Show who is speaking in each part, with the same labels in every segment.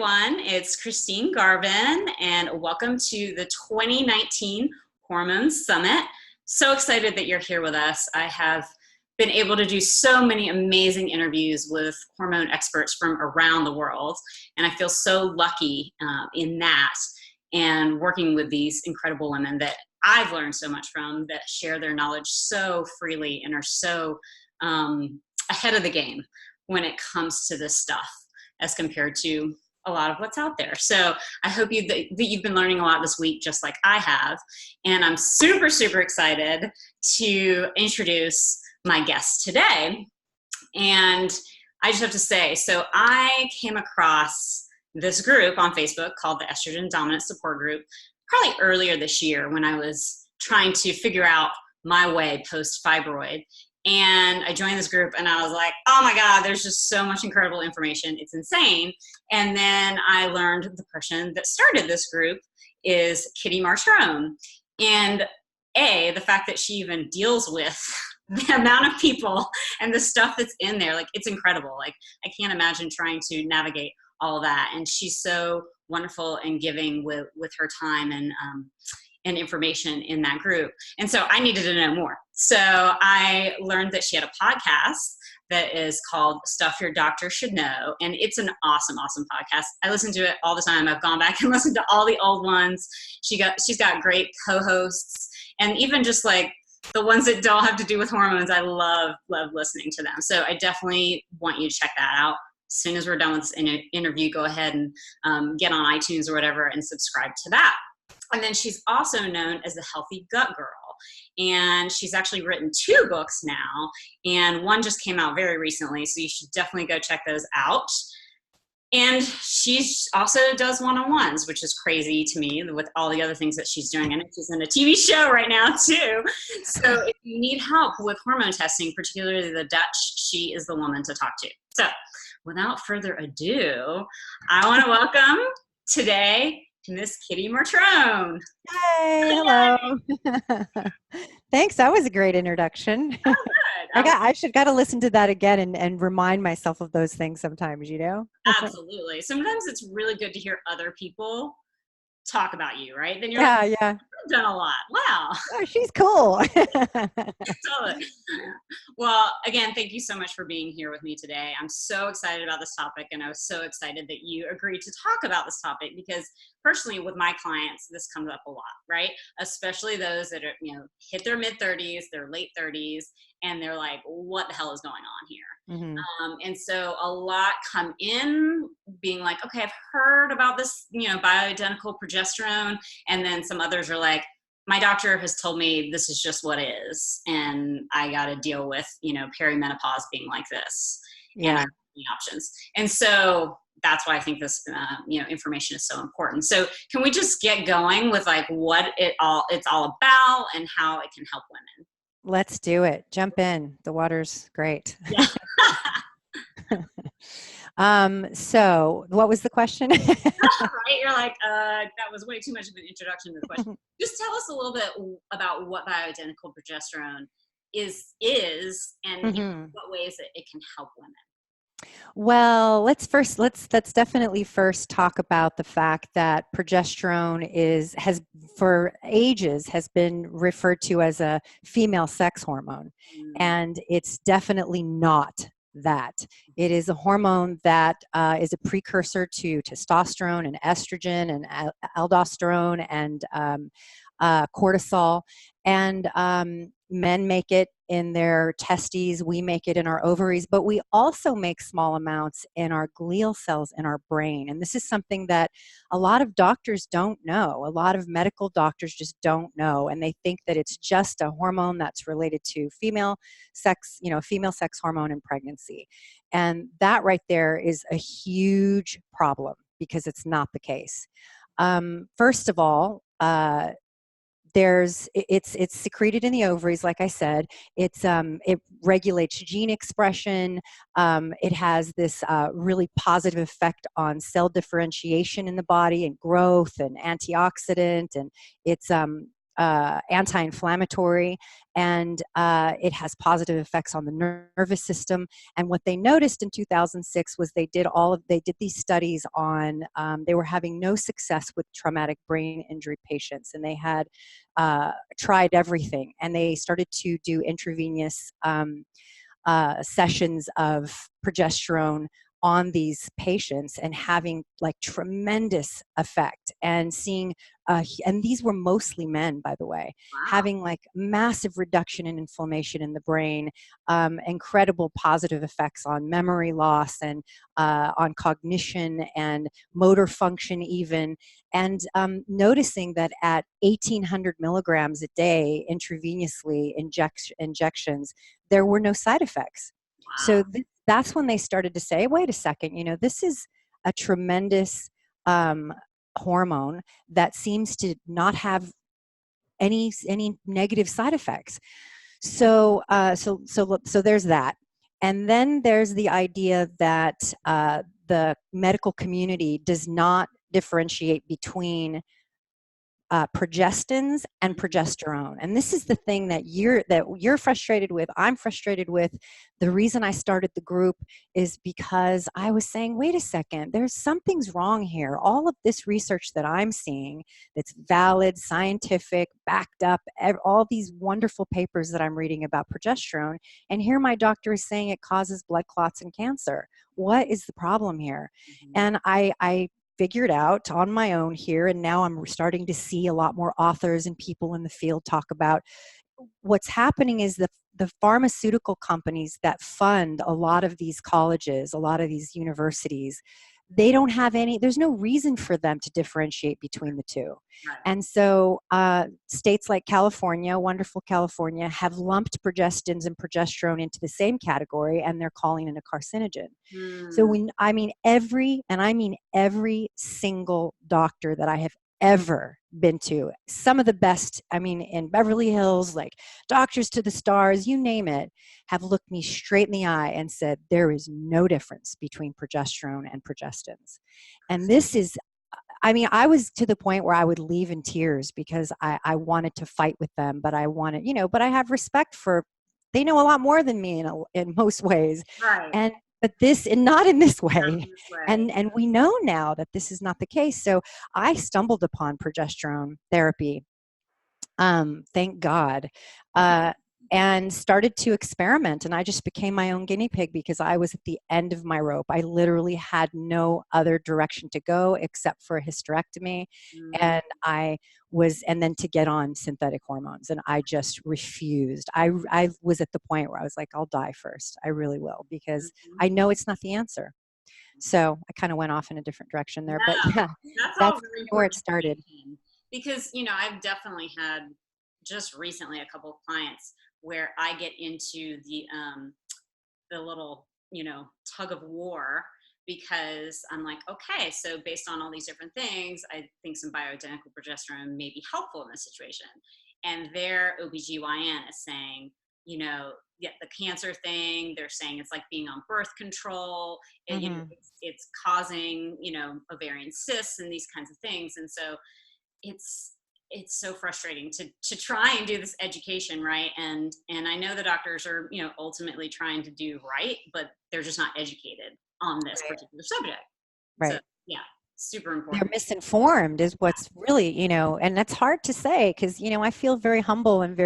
Speaker 1: everyone. It's Christine Garvin, and welcome to the 2019 Hormone Summit. So excited that you're here with us. I have been able to do so many amazing interviews with hormone experts from around the world, and I feel so lucky in that, and working with these incredible women that I've learned so much from, that share their knowledge so freely and are so ahead of the game when it comes to this stuff as compared to a lot of what's out there. So I hope that you've been learning a lot this week, just like I have. And I'm super, super excited to introduce my guest today. And I just have to say, so I came across this group on Facebook called the Estrogen Dominant Support Group probably earlier this year when I was trying to figure out my way post-fibroid. And I joined this group and I was like, oh my God, there's just so much incredible information. It's insane. And then I learned the person that started this group is Kitty Martrone. And the fact that she even deals with the amount of people and the stuff that's in there, like, it's incredible. Like, I can't imagine trying to navigate all of that. And she's so wonderful and giving with her time and information in that group. And so I needed to know more. So I learned that she had a podcast that is called Stuff Your Doctor Should Know. And it's an awesome, awesome podcast. I listen to it all the time. I've gone back and listened to all the old ones. She's got great co-hosts, and even just like the ones that don't have to do with hormones, I love listening to them. So I definitely want you to check that out. As soon as we're done with this interview, go ahead and get on iTunes or whatever and subscribe to that. And then she's also known as the Healthy Gut Girl. And she's actually written 2 books now, and one just came out very recently, so you should definitely go check those out. And she also does one-on-ones, which is crazy to me with all the other things that she's doing. And she's in a TV show right now too. So if you need help with hormone testing, particularly the Dutch, she is the woman to talk to. So without further ado, I want to welcome today Miss Kitty Martrone.
Speaker 2: Hey, hello. Thanks. That was a great introduction.
Speaker 1: Oh, good.
Speaker 2: I should got to listen to that again and remind myself of those things sometimes, you know?
Speaker 1: Absolutely. Sometimes it's really good to hear other people talk about you, right? Then you're
Speaker 2: yeah.
Speaker 1: I've done a lot. Wow.
Speaker 2: Oh, she's cool.
Speaker 1: Totally. Well, again, thank you so much for being here with me today. I'm so excited about this topic, and I was so excited that you agreed to talk about this topic, because personally with my clients, this comes up a lot, right? Especially those that are, hit their mid-30s, their late 30s, and they're like, what the hell is going on here?
Speaker 2: Mm-hmm.
Speaker 1: And so a lot come in being like, okay, I've heard about this, bioidentical progesterone. And then some others are like, my doctor has told me this is just what is, and I got to deal with, perimenopause being like this.
Speaker 2: Yeah.
Speaker 1: And I have any options. And so that's why I think this, information is so important. So can we just get going with like what it's all about and how it can help women?
Speaker 2: Let's do it. Jump in. The water's great.
Speaker 1: Yeah.
Speaker 2: So what was the question?
Speaker 1: Right? You're like, that was way too much of an introduction to the question. Just tell us a little bit about what bioidentical progesterone is and in what ways it can help women.
Speaker 2: Well, let's definitely first talk about the fact that progesterone has for ages has been referred to as a female sex hormone, and it's definitely not that. It is a hormone that is a precursor to testosterone and estrogen and aldosterone and cortisol, and men make it in their testes, we make it in our ovaries, but we also make small amounts in our glial cells in our brain. And this is something that a lot of doctors don't know. A lot of medical doctors just don't know. And they think that it's just a hormone that's related to female sex hormone in pregnancy. And that right there is a huge problem, because it's not the case. First of all, it's secreted in the ovaries, like I said. It regulates gene expression. It has this really positive effect on cell differentiation in the body and growth and antioxidant, and it's anti-inflammatory, and it has positive effects on the nervous system. And what they noticed in 2006 was they did these studies on, they were having no success with traumatic brain injury patients, and they had tried everything, and they started to do intravenous sessions of progesterone on these patients and having like tremendous effect, and seeing and these were mostly men, by the way,
Speaker 1: Wow.
Speaker 2: having like massive reduction in inflammation in the brain, incredible positive effects on memory loss and on cognition and motor function even, and noticing that at 1800 milligrams a day intravenously injections, there were no side effects. So
Speaker 1: Wow.
Speaker 2: that's when they started to say, wait a second, this is a tremendous hormone that seems to not have any negative side effects. So there's that. And then there's the idea that the medical community does not differentiate between progestins and progesterone. And this is the thing that you're frustrated with, I'm frustrated with. The reason I started the group is because I was saying, wait a second, something's wrong here. All of this research that I'm seeing that's valid, scientific, backed up, all these wonderful papers that I'm reading about progesterone, and here my doctor is saying it causes blood clots and cancer. What is the problem here? And I figured out on my own here, and now I'm starting to see a lot more authors and people in the field talk about what's happening is the pharmaceutical companies that fund a lot of these colleges, a lot of these universities, they don't have there's no reason for them to differentiate between the two.
Speaker 1: Right.
Speaker 2: And so states like California, wonderful California, have lumped progestins and progesterone into the same category, and they're calling it a carcinogen. So every single doctor that I have ever been to, some of the best, in Beverly Hills, like Doctors to the Stars, you name it, have looked me straight in the eye and said, there is no difference between progesterone and progestins. And this is, I was to the point where I would leave in tears because I wanted to fight with them, but but I have respect for, they know a lot more than me in most ways.
Speaker 1: Right.
Speaker 2: But not in this
Speaker 1: Not
Speaker 2: way.
Speaker 1: this way.
Speaker 2: And we know now that this is not the case. So I stumbled upon progesterone therapy, thank God, and started to experiment. And I just became my own guinea pig because I was at the end of my rope. I literally had no other direction to go except for a hysterectomy.
Speaker 1: Mm.
Speaker 2: And then to get on synthetic hormones. And I just refused. I was at the point where I was like, I'll die first. I really will, because I know it's not the answer. So I kind of went off in a different direction there. But
Speaker 1: No,
Speaker 2: yeah,
Speaker 1: that's all
Speaker 2: that's
Speaker 1: very
Speaker 2: where it
Speaker 1: important
Speaker 2: started.
Speaker 1: information. Because, I've definitely had just recently a couple of clients where I get into the little, tug of war, because I'm like, okay, so based on all these different things, I think some bioidentical progesterone may be helpful in this situation. And their OBGYN is saying, yeah, the cancer thing, they're saying it's like being on birth control.
Speaker 2: Mm-hmm.
Speaker 1: It's causing, ovarian cysts and these kinds of things. And so it's so frustrating to try and do this education, right? And I know the doctors are, ultimately trying to do right, but they're just not educated on this
Speaker 2: Right.
Speaker 1: particular subject. So
Speaker 2: Right.
Speaker 1: yeah, super
Speaker 2: They're
Speaker 1: important.
Speaker 2: misinformed is what's really, and that's hard to say because, I feel very humble and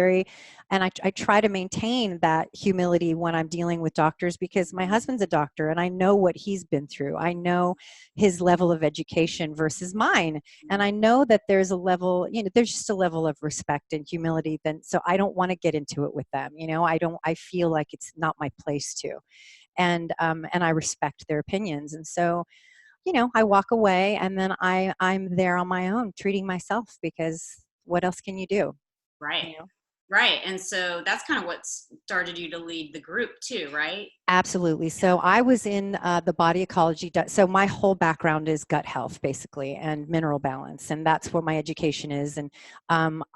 Speaker 2: I try to maintain that humility when I'm dealing with doctors, because my husband's a doctor and I know what he's been through. I know his level of education versus mine. And I know that there's a level, there's just a level of respect and humility. So I don't want to get into it with them. I feel like it's not my place to, and I respect their opinions. And so, I walk away and then I'm there on my own treating myself, because what else can you do?
Speaker 1: Right.
Speaker 2: You know?
Speaker 1: Right. And so that's kind of what started you to lead the group too, right?
Speaker 2: Absolutely. So I was in the body ecology. So my whole background is gut health, basically, and mineral balance, and that's what my education is. And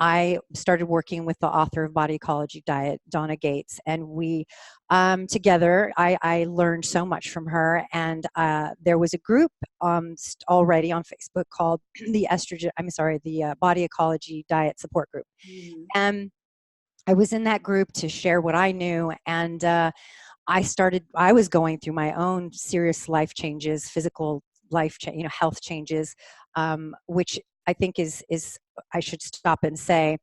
Speaker 2: I started working with the author of Body Ecology Diet, Donna Gates, and we together. I learned so much from her. And there was a group already on Facebook called the estrogen. I'm sorry, the Body Ecology Diet Support Group,
Speaker 1: Mhm.
Speaker 2: and I was in that group to share what I knew. And I was going through my own serious life changes, physical health changes, which I think is I should stop and say,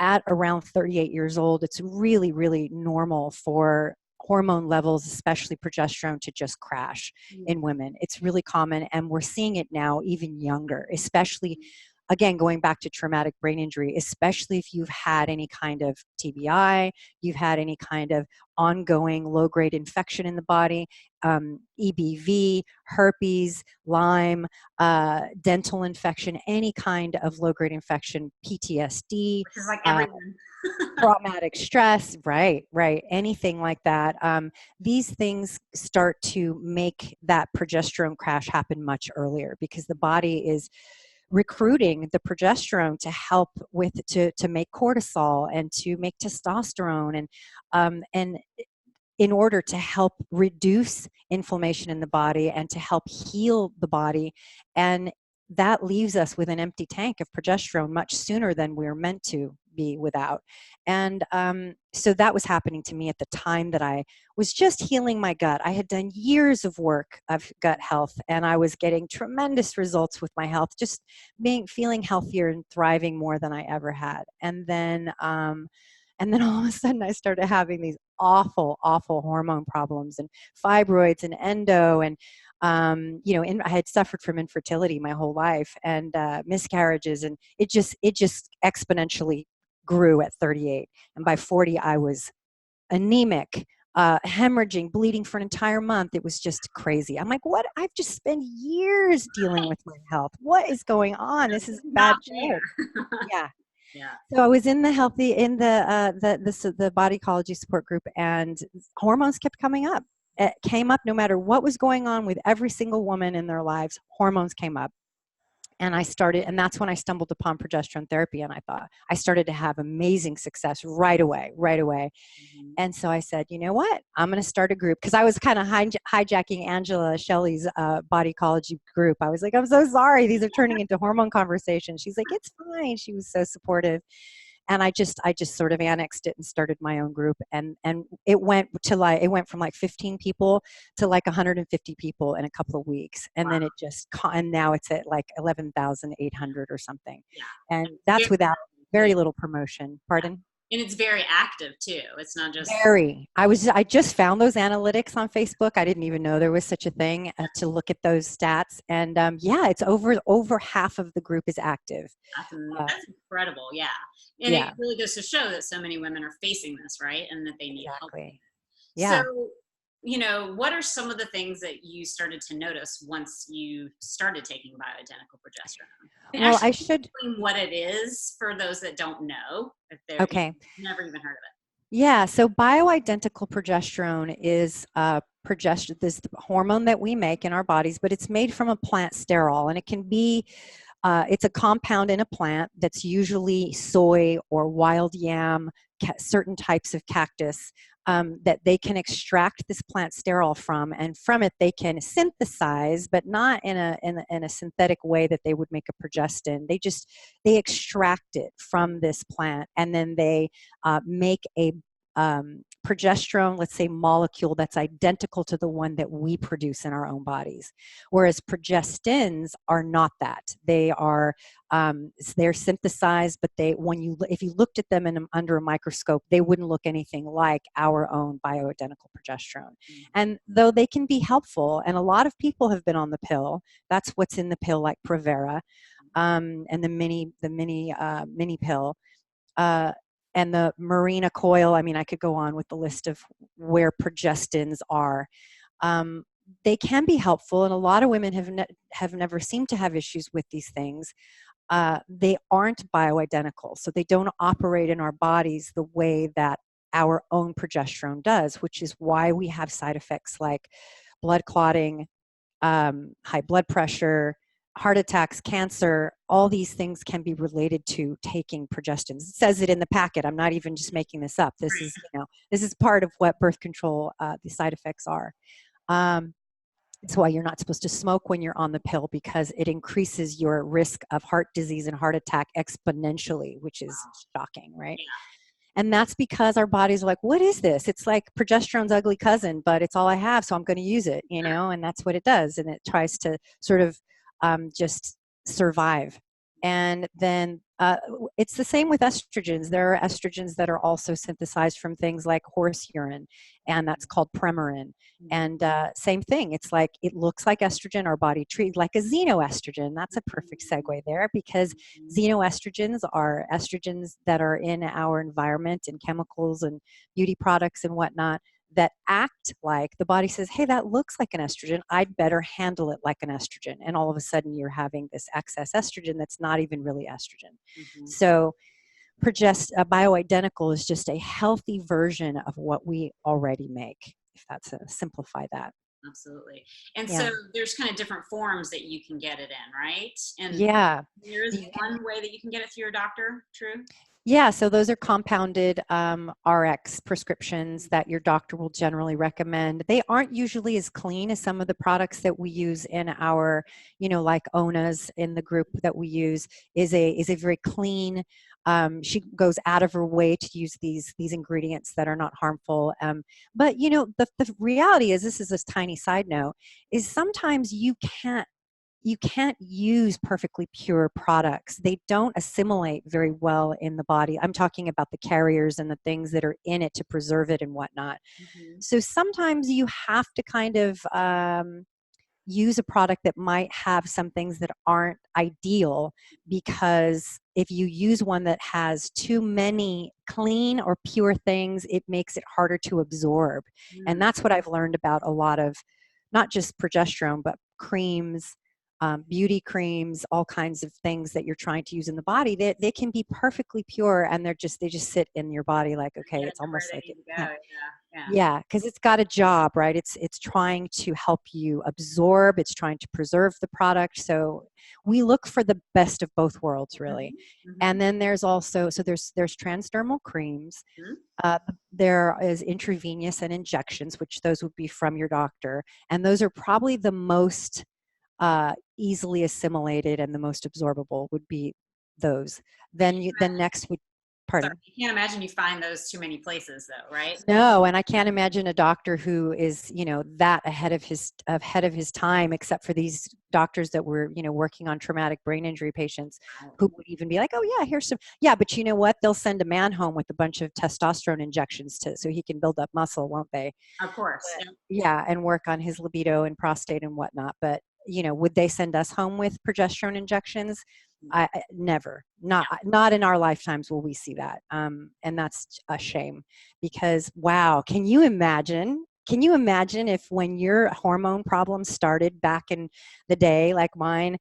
Speaker 2: at around 38 years old, it's really, really normal for hormone levels, especially progesterone, to just crash in women. It's really common, and we're seeing it now even younger, especially, again, going back to traumatic brain injury, especially if you've had any kind of TBI, you've had any kind of ongoing low-grade infection in the body, EBV, herpes, Lyme, dental infection, any kind of low-grade infection, PTSD,
Speaker 1: Which is like
Speaker 2: uh,
Speaker 1: everyone.
Speaker 2: traumatic stress, right, anything like that. These things start to make that progesterone crash happen much earlier because the body is recruiting the progesterone to help with to make cortisol and to make testosterone and in order to help reduce inflammation in the body and to help heal the body. And that leaves us with an empty tank of progesterone much sooner than we're meant to be without. And so that was happening to me at the time that I was just healing my gut. I had done years of work of gut health, and I was getting tremendous results with my health, just feeling healthier and thriving more than I ever had. And then all of a sudden I started having these awful, awful hormone problems and fibroids and endo. And, I had suffered from infertility my whole life and miscarriages. And it just exponentially grew at 38. And by 40, I was anemic, hemorrhaging, bleeding for an entire month. It was just crazy. I'm like, what? I've just spent years dealing with my health. What is going on? This is a bad
Speaker 1: Not
Speaker 2: joke.
Speaker 1: fair.
Speaker 2: Yeah.
Speaker 1: Yeah.
Speaker 2: So I was in the body ecology support group, and hormones kept coming up. It came up no matter what was going on with every single woman in their lives. Hormones came up, and that's when I stumbled upon progesterone therapy, and I started to have amazing success right away, right away.
Speaker 1: Mhm.
Speaker 2: And so I said, you know what? I'm going to start a group because I was kind of hijacking Angela Shelley's body ecology group. I was like, I'm so sorry. These are turning into hormone conversations. She's like, it's fine. She was so supportive. And I just sort of annexed it and started my own group. And it went from like 15 people to like 150 people in a couple of weeks. And
Speaker 1: Wow.
Speaker 2: then and now it's at like 11,800 or something.
Speaker 1: Yeah.
Speaker 2: And
Speaker 1: Very,
Speaker 2: that's without
Speaker 1: yeah.
Speaker 2: very little promotion. Pardon?
Speaker 1: And it's very active too. It's not just
Speaker 2: Very. I just found those analytics on Facebook. I didn't even know there was such a thing to look at those stats. And yeah, it's over half of the group is active. Uh,
Speaker 1: that's incredible. Yeah. And it
Speaker 2: yeah,
Speaker 1: really goes to show that so many women are facing this, right? And that they need help.
Speaker 2: exactly.
Speaker 1: So,
Speaker 2: Yeah.
Speaker 1: what are some of the things that you started to notice once you started taking bioidentical progesterone? And
Speaker 2: Well,
Speaker 1: actually
Speaker 2: I should.
Speaker 1: explain what it is for those that don't know, if they're
Speaker 2: Okay.
Speaker 1: never even heard of
Speaker 2: Yeah. So bioidentical progesterone is this hormone that we make in our bodies, but it's made from a plant sterol, and it can be. It's a compound in a plant that's usually soy or wild yam, certain types of cactus that they can extract this plant sterol from, and from it they can synthesize, but not in a synthetic way that they would make a progestin. They extract it from this plant, and then they make a progesterone, let's say, molecule that's identical to the one that we produce in our own bodies. Whereas progestins are not that. They're synthesized, but if you looked at them under a microscope, they wouldn't look anything like our own bioidentical progesterone.
Speaker 1: it.
Speaker 2: And though they can be helpful, and a lot of people have been on the pill, that's what's in the pill, like Provera, and the mini pill. Uh, and the Marina coil. I mean, I could go on with the list of where progestins are. Um, they can be helpful, and a lot of women have never seemed to have issues with these things. they aren't bioidentical. So they don't operate in our bodies the way that our own progesterone does, which is why we have side effects like blood clotting, high blood pressure, heart attacks, cancer. All these things can be related to taking progestin. It says it in the packet. I'm not even just making this up. This is, this is part of what birth control, the side effects are. It's why you're not supposed to smoke when you're on the pill, because it increases your risk of heart disease and heart attack exponentially, which is shocking, right?
Speaker 1: Yeah.
Speaker 2: And that's because our bodies are like, what is this? It's like progesterone's ugly cousin, but it's all I have, so I'm going to use it, and that's what it does. And it tries to sort of just survive. And then it's the same with estrogens. There are estrogens that are also synthesized from things like horse urine, and that's called Premarin. And same thing. It's like, it looks like estrogen. Our body treats like a xenoestrogen. That's a perfect segue there, because xenoestrogens are estrogens that are in our environment and chemicals and beauty products and whatnot that act like the body says, hey, that looks like an estrogen. I'd better handle it like an estrogen. And all of a sudden you're having this excess estrogen that's not even really estrogen. So bioidentical is just a healthy version of what we already make, if that's simplify that.
Speaker 1: Absolutely. And so there's kind of different forms that you can get it in, right? And there is one way that you can get it through your doctor, true?
Speaker 2: Yeah, so those are compounded RX prescriptions that your doctor will generally recommend. They aren't usually as clean as some of the products that we use in our, like Ona's in the group that we use is a very clean. She goes out of her way to use these ingredients that are not harmful. But the reality is, this is a tiny side note, is sometimes you can't use perfectly pure products. They don't assimilate very well in the body. I'm talking about the carriers and the things that are in it to preserve it and whatnot. So sometimes you have to kind of use a product that might have some things that aren't ideal, because if you use one that has too many clean or pure things, it makes it harder to absorb. And that's what I've learned about a lot of, not just progesterone, but creams, beauty creams, all kinds of things that you're trying to use in the body. They can be perfectly pure, and they just sit in your body like, okay, it's almost like it. Yeah, because it's got a job, right? It's trying to help you absorb. It's trying to preserve the product. So we look for the best of both worlds, really. And then there's also, there's transdermal creams. There is intravenous and injections, which those would be from your doctor, and those are probably the most easily assimilated and the most absorbable would be those. Then next would, pardon?
Speaker 1: Sorry, you can't imagine you find those too many places though, right?
Speaker 2: No, and I can't imagine a doctor who is, that ahead of his time, except for these doctors that were, working on traumatic brain injury patients, who would even be like, oh yeah, here's some, but you know what? They'll send a man home with a bunch of testosterone injections so he can build up muscle, won't they?
Speaker 1: Of course.
Speaker 2: Yeah, and work on his libido and prostate and whatnot. But would they send us home with progesterone injections? I never, not in our lifetimes will we see that. And that's a shame, because wow, can you imagine if, when your hormone problems started back in the day, like mine,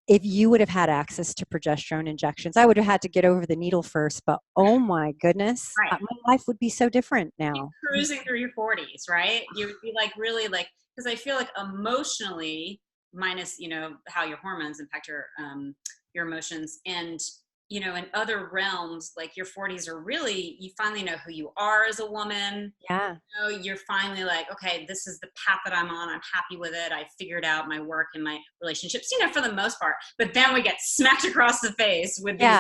Speaker 2: if you would have had access to progesterone injections? I would have had to get over the needle first, but oh my goodness, my life would be so different now.
Speaker 1: You're cruising through your 40s, right? You would be like, really, like, because I feel like emotionally, minus, how your hormones impact your emotions, and in other realms, like your 40s are really, you finally know who you are as a woman. You're finally like, okay, this is the path that I'm on, I'm happy with it, I figured out my work and my relationships, for the most part. But then we get smacked across the face with these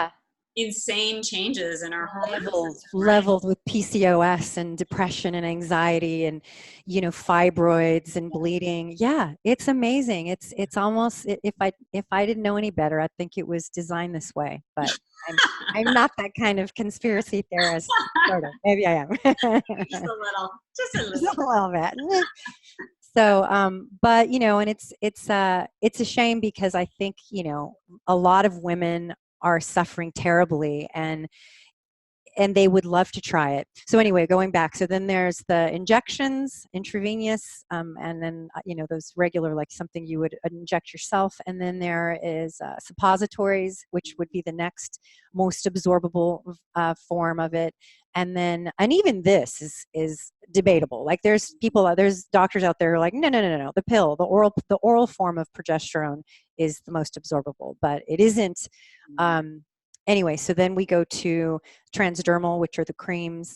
Speaker 1: insane changes in our hormones,
Speaker 2: leveled with PCOS and depression and anxiety and fibroids and bleeding. It's amazing. It's almost, if I didn't know any better, I think it was designed this way. But I'm not that kind of conspiracy theorist. Sort of. Maybe I am.
Speaker 1: just a little
Speaker 2: bit. So, but and it's a shame, because I think a lot of women are suffering terribly, and and they would love to try it. So anyway, going back, so then there's the injections, intravenous, and then those regular, like something you would inject yourself, and then there is suppositories, which would be the next most absorbable form of it. And then, and even this is debatable. Like there's doctors out there who are like, no, the pill, the oral form of progesterone is the most absorbable, but it isn't. Anyway, so then we go to transdermal, which are the creams,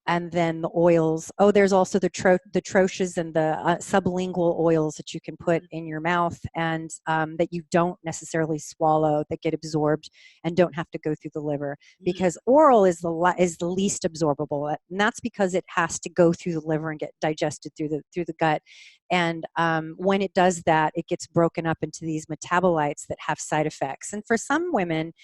Speaker 2: and then the oils. Oh, there's also the troches and the sublingual oils that you can put in your mouth, and that you don't necessarily swallow, that get absorbed and don't have to go through the liver, because oral is the least absorbable, and that's because it has to go through the liver and get digested through the gut. And when it does that, it gets broken up into these metabolites that have side effects. And for some women,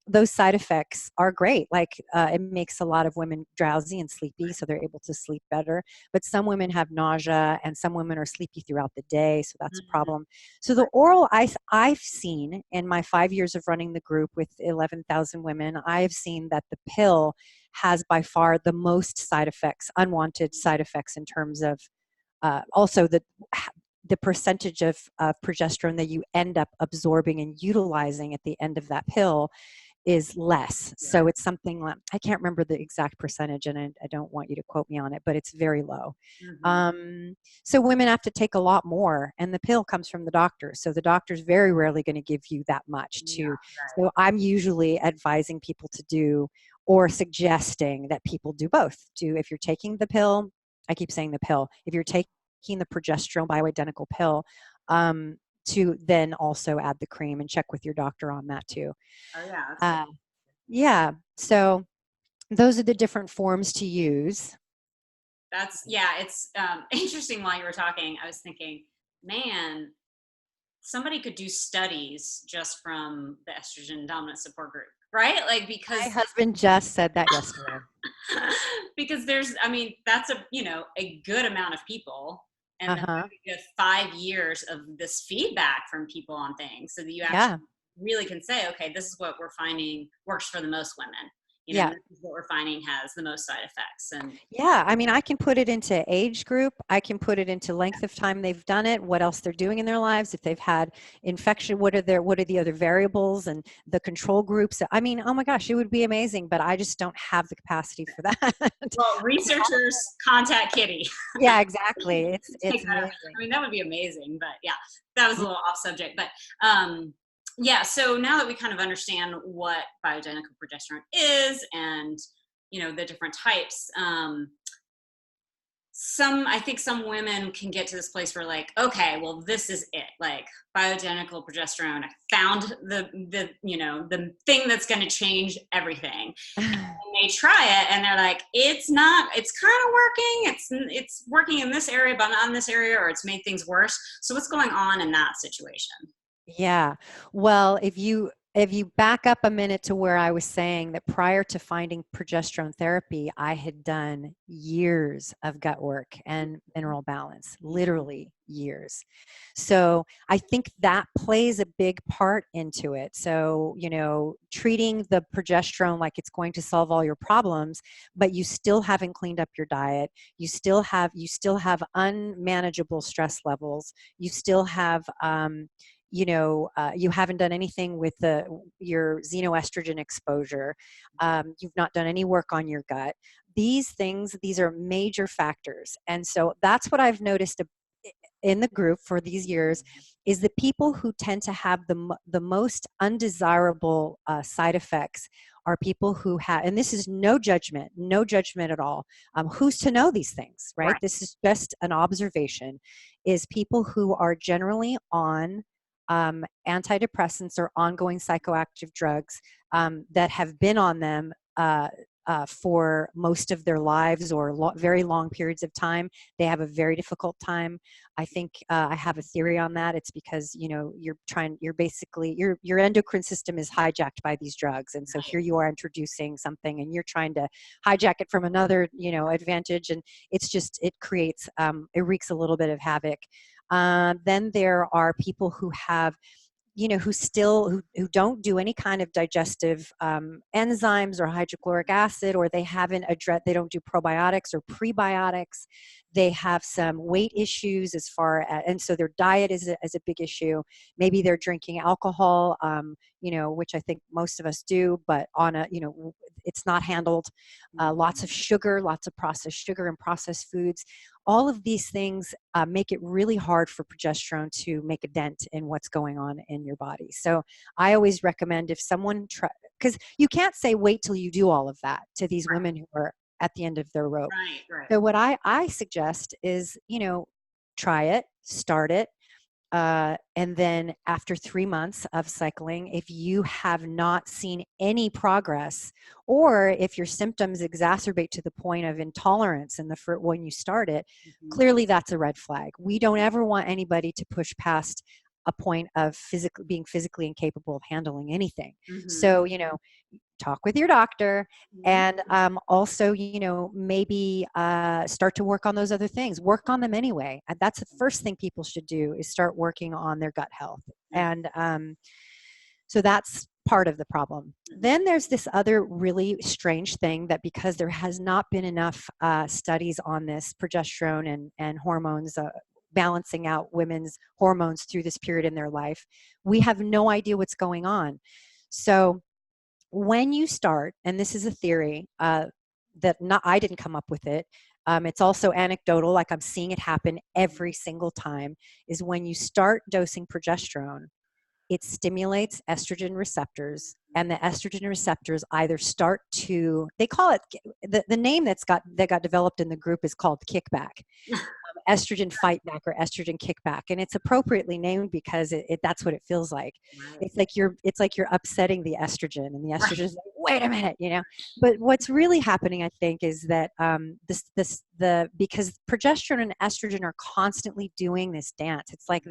Speaker 2: those side effects are great. Like it makes a lot of women drowsy and sleepy, so they're able to sleep better. But some women have nausea, and some women are sleepy throughout the day, so that's a problem. So the oral, I've seen in my 5 years of running the group with 11,000 women, I've seen that the pill has by far the most side effects, unwanted side effects, in terms of also the percentage of progesterone that you end up absorbing and utilizing at the end of that pill is less. So it's something like, I can't remember the exact percentage, and I don't want you to quote me on it, but it's very low. So women have to take a lot more, and the pill comes from the doctor. So the doctor's very rarely going to give you that much So I'm usually advising people to do, or suggesting that people do both. If you're taking the pill, I keep saying the pill, if you're taking the progesterone bioidentical pill, to then also add the cream, and check with your doctor on that too. Yeah. So those are the different forms to use.
Speaker 1: It's interesting. While you were talking, I was thinking, man, somebody could do studies just from the estrogen dominant support group, right? Like, because
Speaker 2: my husband just said that yesterday.
Speaker 1: Because that's a good amount of people, and then you have 5 years of this feedback from people on things, so that you actually really can say, okay, this is what we're finding works for the most women. This is what we're finding has the most side effects. And
Speaker 2: I can put it into age group. I can put it into length of time they've done it, what else they're doing in their lives, if they've had infection, what are the other variables, and the control groups. Oh my gosh, it would be amazing, but I just don't have the capacity for that.
Speaker 1: Well, researchers, contact Kitty.
Speaker 2: Yeah, exactly. It's amazing.
Speaker 1: That would be amazing, but that was a little off subject. But so now that we kind of understand what bioidentical progesterone is, and the different types, I think some women can get to this place where, like, okay, well, this is it, like bioidentical progesterone, I found the thing that's going to change everything. And they try it, and they're like, it's kind of working, it's working in this area but not in this area, or it's made things worse. So what's going on in that situation?
Speaker 2: Yeah. Well, if you back up a minute to where I was saying that prior to finding progesterone therapy, I had done years of gut work and mineral balance, literally years. So I think that plays a big part into it. So, treating the progesterone like it's going to solve all your problems, but you still haven't cleaned up your diet. You still have unmanageable stress levels. You still have, you haven't done anything with your xenoestrogen exposure. You've not done any work on your gut. These are major factors. And so that's what I've noticed in the group for these years, is the people who tend to have the most undesirable side effects are people who have, and this is no judgment at all. Who's to know these things, right? This is just an observation, is people who are generally on antidepressants or ongoing psychoactive drugs that have been on them for most of their lives, or very long periods of time. They have a very difficult time. I think I have a theory on that. It's because your endocrine system is hijacked by these drugs, and so here you are introducing something, and you're trying to hijack it from another advantage, and it wreaks a little bit of havoc. Then there are people who have who don't do any kind of digestive enzymes or hydrochloric acid, or they haven't addressed, they don't do probiotics or prebiotics. They have some weight issues as far as, and so their diet is a big issue. Maybe they're drinking alcohol, which I think most of us do, but on a, it's not handled. Lots of sugar, lots of processed sugar and processed foods. All of these things make it really hard for progesterone to make a dent in what's going on in your body. So I always recommend, if someone because you can't say wait till you do all of that to these women who are at the end of their rope.
Speaker 1: Right.
Speaker 2: So what I suggest is, try it, start it. And then after 3 months of cycling, if you have not seen any progress, or if your symptoms exacerbate to the point of intolerance when you start it, clearly that's a red flag. We don't ever want anybody to push past a point of being physically incapable of handling anything. So, talk with your doctor, and also, maybe start to work on those other things. Work on them anyway. That's the first thing people should do, is start working on their gut health. And so that's part of the problem. Then there's this other really strange thing, that because there has not been enough studies on this progesterone and hormones, balancing out women's hormones through this period in their life, we have no idea what's going on. So when you start, and this is a theory that I didn't come up with it, it's also anecdotal, like I'm seeing it happen every single time, is when you start dosing progesterone, it stimulates estrogen receptors, and the estrogen receptors either start to, they call it, the name that got developed in the group is called kickback. Estrogen fight back, or estrogen kickback, and it's appropriately named because that's what it feels like. It's like you're upsetting the estrogen, and the estrogen is like, wait a minute, But what's really happening, I think, is that because progesterone and estrogen are constantly doing this dance. It's like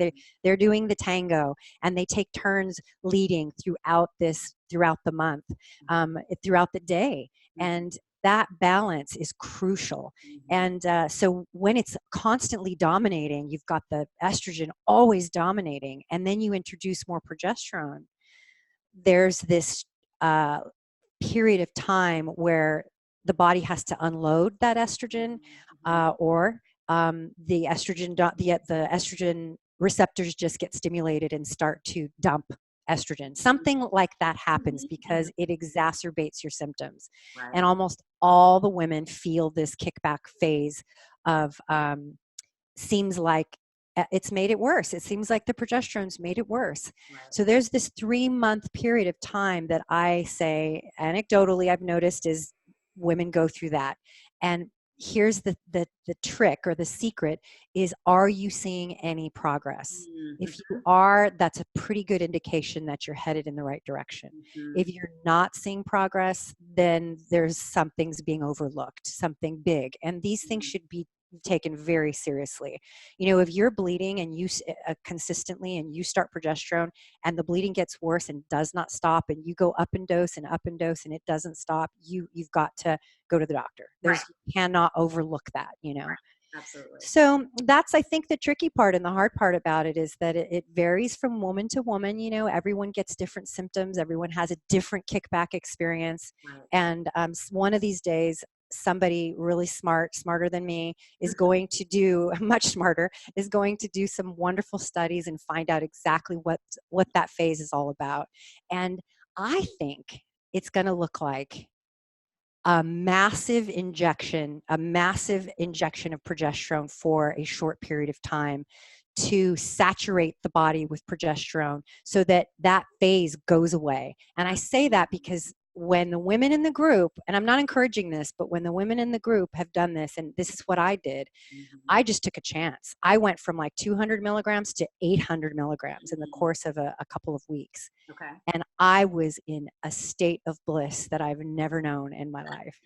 Speaker 2: they're doing the tango, and they take turns leading throughout the month, throughout the day, and that balance is crucial. And so when it's constantly dominating, you've got the estrogen always dominating, and then you introduce more progesterone, there's this period of time where the body has to unload that estrogen, or the estrogen receptors just get stimulated and start to dump estrogen. Something like that happens because it exacerbates your symptoms. And almost all the women feel this kickback phase of, seems like it's made it worse. It seems like the progesterone's made it worse. So there's this 3-month period of time that I say, anecdotally, I've noticed, is women go through that. And here's the trick, or the secret, is, are you seeing any progress? If you are, that's a pretty good indication that you're headed in the right direction. If you're not seeing progress, then there's something's being overlooked, something big. And these things should be taken very seriously. If you're bleeding and you consistently, and you start progesterone and the bleeding gets worse and does not stop, and you go up in dose and it doesn't stop, you've got to go to the doctor. You cannot overlook that.
Speaker 1: Absolutely.
Speaker 2: So that's, I think, the tricky part and the hard part about it, is that it varies from woman to woman. Everyone gets different symptoms. Everyone has a different kickback experience. And one of these days, somebody really smarter than me, is going to do much smarter, is going to do some wonderful studies and find out exactly what that phase is all about. And I think it's going to look like a massive injection of progesterone for a short period of time, to saturate the body with progesterone so that phase goes away. And I say that because when the women in the group, and I'm not encouraging this, but when the women in the group have done this, and this is what I did, I just took a chance. I went from like 200 milligrams to 800 milligrams in the course of a couple of weeks. And I was in a state of bliss that I've never known in my life.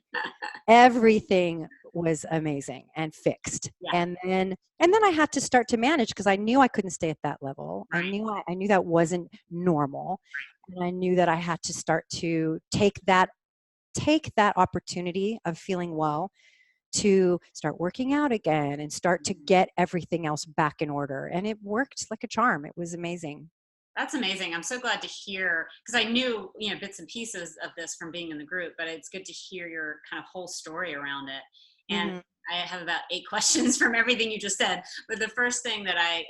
Speaker 2: Everything was amazing and fixed. And then I had to start to manage, because I knew I couldn't stay at that level. I knew that wasn't normal. And I knew that I had to start to take that opportunity of feeling well, to start working out again and start to get everything else back in order. And it worked like a charm. It was amazing.
Speaker 1: That's amazing. I'm so glad to hear, because I knew, bits and pieces of this from being in the group, but it's good to hear your kind of whole story around it. And
Speaker 2: Hmm.
Speaker 1: I have about 8 questions from everything you just said. But the first thing that I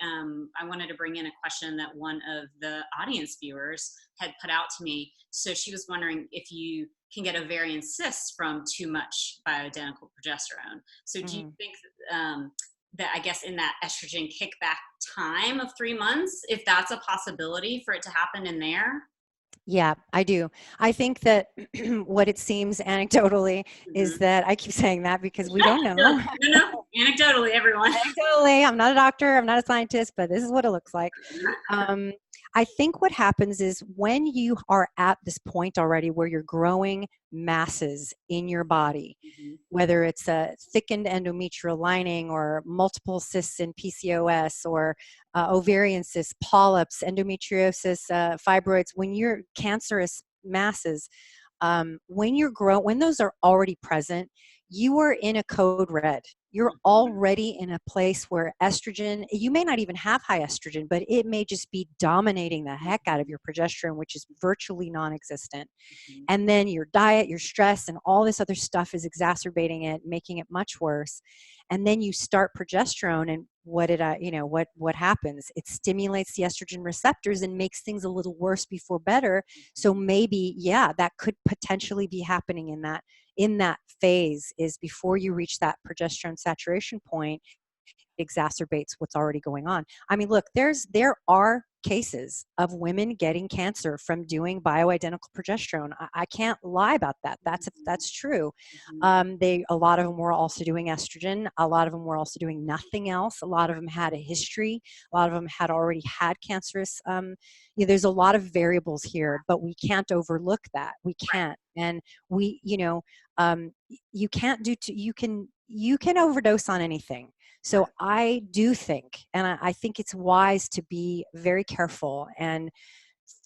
Speaker 1: wanted to bring in a question that one of the audience viewers had put out to me. So she was wondering if you can get ovarian cysts from too much bioidentical progesterone. So do you
Speaker 2: Hmm.
Speaker 1: think that, I guess, in that estrogen kickback time of 3 months, if that's a possibility for it to happen in there?
Speaker 2: Yeah, I do. I think that what it seems anecdotally is
Speaker 1: Mhm.
Speaker 2: that I keep saying that because we don't know.
Speaker 1: No, no, anecdotally, everyone.
Speaker 2: Anecdotally, I'm not a doctor, I'm not a scientist, but this is what it looks like. Um, I think what happens is when you are at this point already where you're growing masses in your body,
Speaker 1: Mhm.
Speaker 2: whether it's a thickened endometrial lining or multiple cysts in PCOS or ovarian cysts, polyps, endometriosis, fibroids, when you're cancerous masses, when those are already present, you are in a code red. You're
Speaker 1: Mhm.
Speaker 2: already in a place where estrogen, you may not even have high estrogen, but it may just be dominating the heck out of your progesterone, which is virtually non-existent.
Speaker 1: Mhm.
Speaker 2: And then your diet, your stress, and all this other stuff is exacerbating it, making it much worse. And then you start progesterone, and what happens? It stimulates the estrogen receptors and makes things a little worse before better. So maybe, yeah, that could potentially be happening in that phase, is before you reach that progesterone saturation point, exacerbates what's already going on. I mean, look, there are cases of women getting cancer from doing bioidentical progesterone. I can't lie about that. That's true.
Speaker 1: Mhm.
Speaker 2: A lot of them were also doing estrogen. A lot of them were also doing nothing else. A lot of them had a history. A lot of them had already had cancerous. There's a lot of variables here, but we can't overlook that. We can't, and we, you can't do. You can overdose on anything. So
Speaker 1: Right.
Speaker 2: I do think, and I think it's wise to be very careful and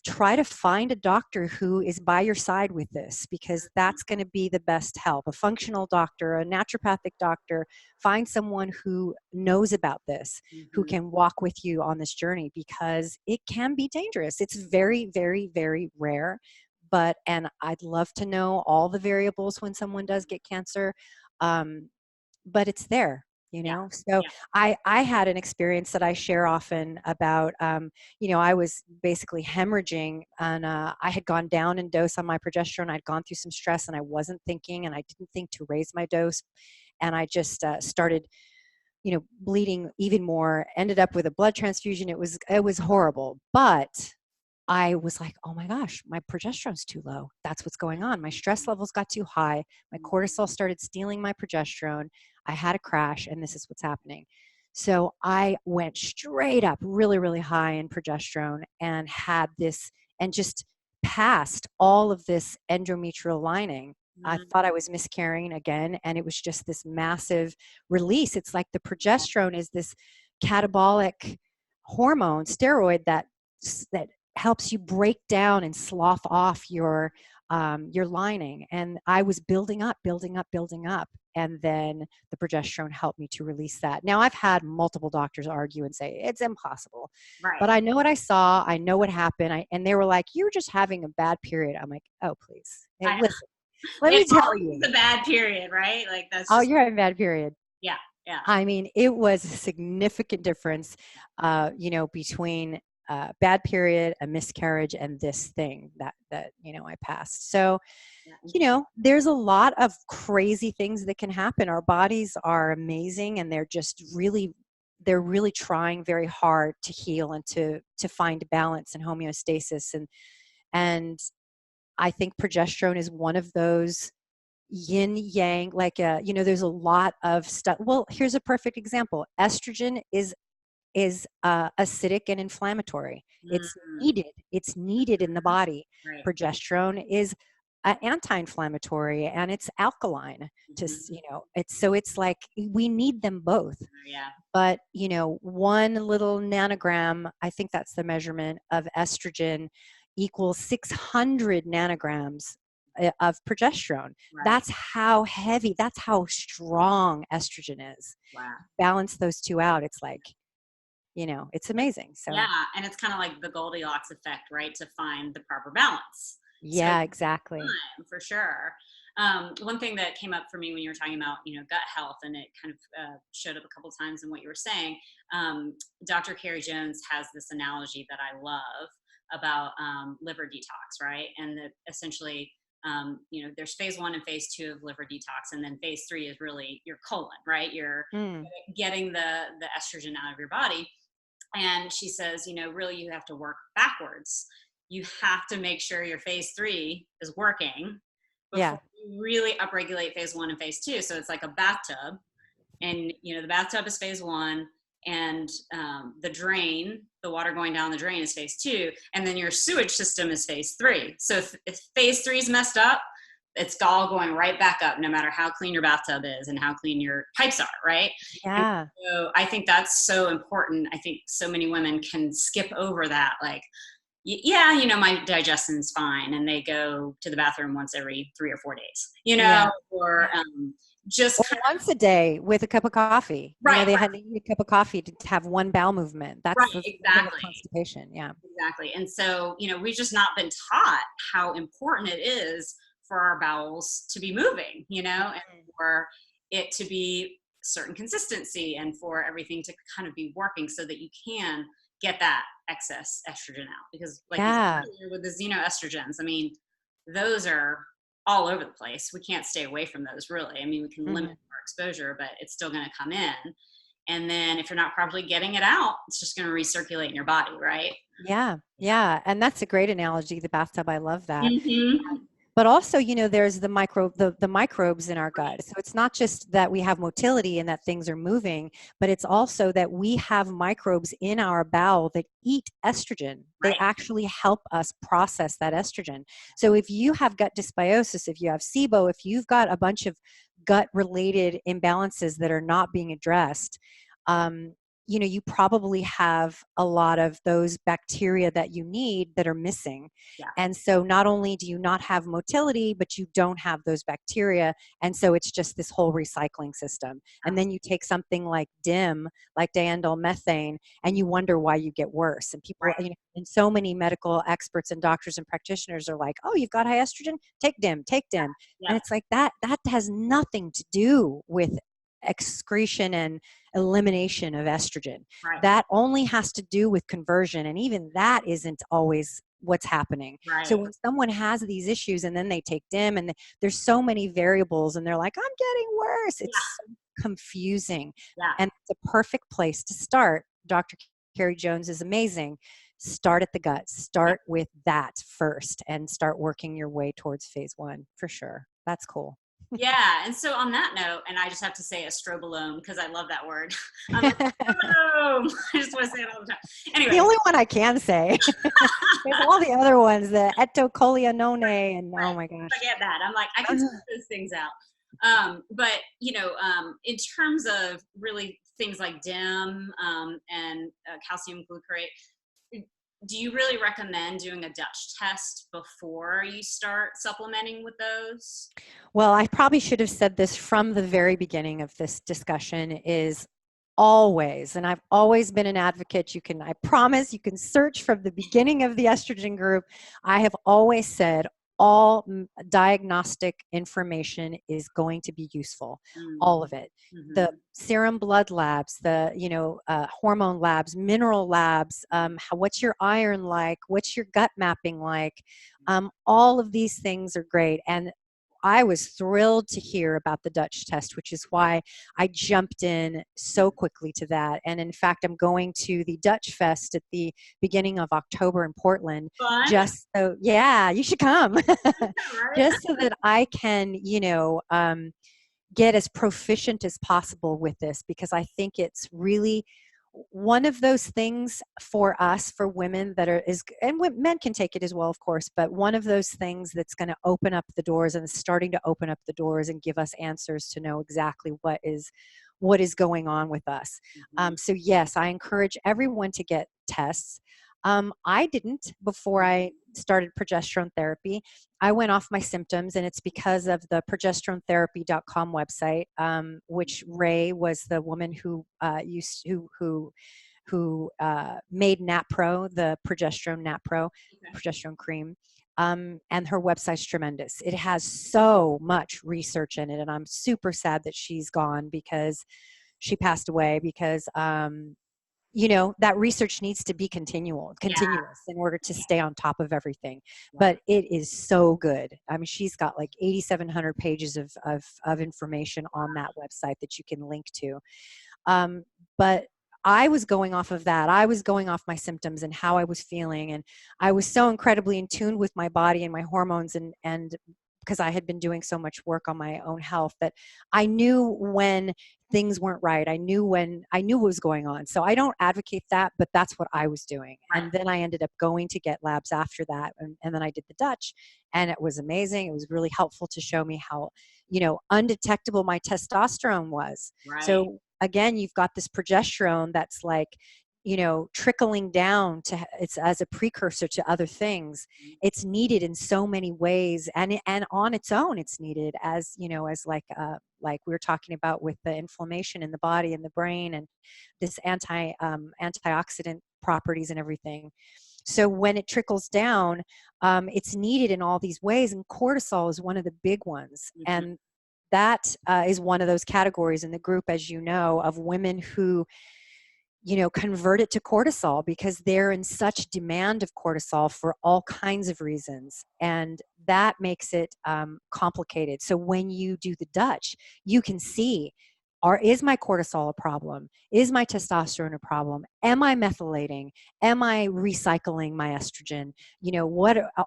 Speaker 2: try to find a doctor who is by your side with this, because that's going to be the best help. A functional doctor, a naturopathic doctor, find someone who knows about this, who
Speaker 1: Mhm.
Speaker 2: can walk with you on this journey, because it can be dangerous. It's very, very, very rare. And I'd love to know all the variables when someone does get cancer. Um, but it's there.
Speaker 1: Yeah.
Speaker 2: So
Speaker 1: Yeah.
Speaker 2: I had an experience that I share often about, I was basically hemorrhaging, and I had gone down in dose on my progesterone. I'd gone through some stress, and I wasn't thinking, and I didn't think to raise my dose, and I just started bleeding even more, ended up with a blood transfusion. It was horrible, but I was like, oh my gosh, my progesterone's too low. That's what's going on. My stress levels got too high. My cortisol started stealing my progesterone. I had a crash, and this is what's happening. So I went straight up, really, really high in progesterone, and had this, and just passed all of this endometrial lining. I
Speaker 1: Mhm.
Speaker 2: thought I was miscarrying again, and it was just this massive release. It's like the progesterone is this catabolic hormone steroid that helps you break down and slough off your lining. And I was building up, building up, building up, and then the progesterone helped me to release that. Now I've had multiple doctors argue and say it's impossible,
Speaker 1: Right.
Speaker 2: but I know what I saw. I know what happened. And they were like, "You're just having a bad period." I'm like, "Oh, please, hey,
Speaker 1: I
Speaker 2: listen. Let
Speaker 1: It
Speaker 2: me tell
Speaker 1: always
Speaker 2: you.
Speaker 1: is a bad period, right? Like, that's
Speaker 2: Oh,
Speaker 1: just,
Speaker 2: you're having a bad period."
Speaker 1: yeah, yeah.
Speaker 2: I mean, it was a significant difference, between bad period, a miscarriage, and this thing that I passed. So,
Speaker 1: Yeah, interesting.
Speaker 2: there's a lot of crazy things that can happen. Our bodies are amazing, and they're really trying very hard to heal and to find balance and homeostasis. And I think progesterone is one of those yin yang, like there's a lot of stuff. Well, here's a perfect example. Estrogen is acidic and inflammatory.
Speaker 1: Mhm.
Speaker 2: It's needed in the body.
Speaker 1: Right.
Speaker 2: Progesterone is anti-inflammatory, and it's alkaline.
Speaker 1: Mhm.
Speaker 2: It's like we need them both.
Speaker 1: Yeah.
Speaker 2: But one little nanogram, I think that's the measurement of estrogen, equals 600 nanograms of progesterone.
Speaker 1: Right.
Speaker 2: That's how heavy, that's how strong estrogen is.
Speaker 1: Wow.
Speaker 2: Balance those two out, it's like it's amazing. So
Speaker 1: Yeah, and it's kind of like the Goldilocks effect, right? To find the proper balance. So
Speaker 2: yeah, exactly.
Speaker 1: for sure. One thing that came up for me when you were talking about, gut health, and it kind of showed up a couple times in what you were saying. Um, Dr. Carrie Jones has this analogy that I love about liver detox, right? And that essentially, there's phase 1 and phase 2 of liver detox, and then phase 3 is really your colon, right? You're
Speaker 2: Mm,
Speaker 1: getting the estrogen out of your body. And she says, really you have to work backwards. You have to make sure your phase 3 is working before
Speaker 2: yeah,
Speaker 1: you really upregulate phase 1 and phase 2. So it's like a bathtub, and the bathtub is phase 1, and the water going down the drain is phase 2, and then your sewage system is phase 3. So if phase 3 is messed up, it's all going right back up, no matter how clean your bathtub is and how clean your pipes are, right? And
Speaker 2: yeah.
Speaker 1: so I think that's so important. I think so many women can skip over that, like, yeah, my digestion's fine, and they go to the bathroom once every 3 or 4 days,
Speaker 2: Yeah.
Speaker 1: or just
Speaker 2: Or
Speaker 1: kind
Speaker 2: once a day with a cup of coffee.
Speaker 1: of, right,
Speaker 2: They need a cup of coffee to have one bowel movement.
Speaker 1: right,
Speaker 2: That's the thing with
Speaker 1: exactly.
Speaker 2: constipation. Yeah.
Speaker 1: Exactly. And so, we've just not been taught how important it is for our bowels to be moving, and for it to be certain consistency, and for everything to kind of be working so that you can get that excess estrogen out. Because, like you said
Speaker 2: Yeah.
Speaker 1: earlier, with the xenoestrogens, I mean, those are all over the place. We can't stay away from those, really. I mean, we can limit
Speaker 2: Mhm.
Speaker 1: our exposure, but it's still going to come in. And then if you're not properly getting it out, it's just going to recirculate in your body, right?
Speaker 2: Yeah. Yeah. And that's a great analogy, the bathtub. I love that.
Speaker 1: Mhm.
Speaker 2: But also, there's the microbes in our gut. So it's not just that we have motility and that things are moving, but it's also that we have microbes in our bowel that eat estrogen. They
Speaker 1: Right.
Speaker 2: actually help us process that estrogen. So if you have gut dysbiosis, if you have SIBO, if you've got a bunch of gut related imbalances that are not being addressed, um, you probably have a lot of those bacteria that you need that are missing.
Speaker 1: Yeah.
Speaker 2: And so not only do you not have motility, but you don't have those bacteria. And so it's just this whole recycling system. And then you take something like DIM, like diindol methane, and you wonder why you get worse. And people,
Speaker 1: Right.
Speaker 2: and so many medical experts and doctors and practitioners are like, oh, you've got high estrogen? Take DIM, take DIM. And
Speaker 1: Yep.
Speaker 2: it's like that has nothing to do with excretion and elimination of estrogen.
Speaker 1: Right.
Speaker 2: That only has to do with conversion. And even that isn't always what's happening. So
Speaker 1: Right.
Speaker 2: when someone has these issues and then they take DIM and there's so many variables and they're like, I'm getting worse.
Speaker 1: Yeah.
Speaker 2: It's so confusing.
Speaker 1: Yeah.
Speaker 2: And it's a perfect place to start. Dr. Carrie Jones is amazing. Start at the gut.
Speaker 1: Yeah.
Speaker 2: Start with that first and start working your way towards phase 1 for sure. That's cool.
Speaker 1: Yeah. And so on that note, and I just have to say estrobolome because I love that word. I'm like, estrobolome. I just want to say it all the time.
Speaker 2: The
Speaker 1: Anyways.
Speaker 2: only one I can say. There's all the other ones, the etocoleonone, and oh
Speaker 1: Right.
Speaker 2: my gosh.
Speaker 1: Forget that. I'm like, I can spit those things out. But in terms of really things like DIM, and calcium glucarate, do you really recommend doing a Dutch test before you start supplementing with those?
Speaker 2: Well, I probably should have said this from the very beginning of this discussion is always, and I've always been an advocate. I promise you can search from the beginning of the estrogen group. I have always said all diagnostic information is going to be useful,
Speaker 1: Mm.
Speaker 2: all of it. The
Speaker 1: Mhm.
Speaker 2: serum blood labs, the hormone labs, mineral labs, what's your iron like, what's your gut mapping like, all of these things are great. And I was thrilled to hear about the Dutch test, which is why I jumped in so quickly to that. And in fact, I'm going to the Dutch Fest at the beginning of October in Portland.
Speaker 1: Fun,
Speaker 2: Just so, yeah, you should come.
Speaker 1: right?
Speaker 2: Just so that I can, get as proficient as possible with this, because I think it's really one of those things for us, for women that and men can take it as well, of course, but one of those things that's going to open up the doors and starting to open up the doors and give us answers to know exactly what is going on with us.
Speaker 1: Mhm.
Speaker 2: So yes, I encourage everyone to get tests. I didn't before I started progesterone therapy. I went off my symptoms, and it's because of the progesteronetherapy.com website, which Ray was the woman who who made NatPro, the progesterone NatPro,
Speaker 1: Okay.
Speaker 2: progesterone cream. And her website's tremendous. It has so much research in it, and I'm super sad that she's gone because she passed away because that research needs to be
Speaker 1: Yeah.
Speaker 2: continuous in order to stay on top of everything.
Speaker 1: Yeah.
Speaker 2: But it is so good. I mean, she's got like 8,700 pages of information on that website that you can link to. But I was going off of that. I was going off my symptoms and how I was feeling. And I was so incredibly in tune with my body and my hormones and because I had been doing so much work on my own health that I knew when things weren't right. I knew what was going on. So I don't advocate that, but that's what I was doing.
Speaker 1: Right.
Speaker 2: And then I ended up going to get labs after that. And then I did the Dutch, and it was amazing. It was really helpful to show me how, undetectable my testosterone was.
Speaker 1: Right.
Speaker 2: So again, you've got this progesterone that's like, trickling down to it's as a precursor to other things. It's needed in so many ways, and on its own, it's needed as as like we were talking about with the inflammation in the body and the brain, and this antioxidant properties and everything. So when it trickles down, it's needed in all these ways, and cortisol is one of the big ones.
Speaker 1: Mhm.
Speaker 2: And that is one of those categories in the group, as you know, of women who convert it to cortisol because they're in such demand of cortisol for all kinds of reasons. And that makes it complicated. So when you do the Dutch, you can see, is my cortisol a problem? Is my testosterone a problem? Am I methylating? Am I recycling my estrogen?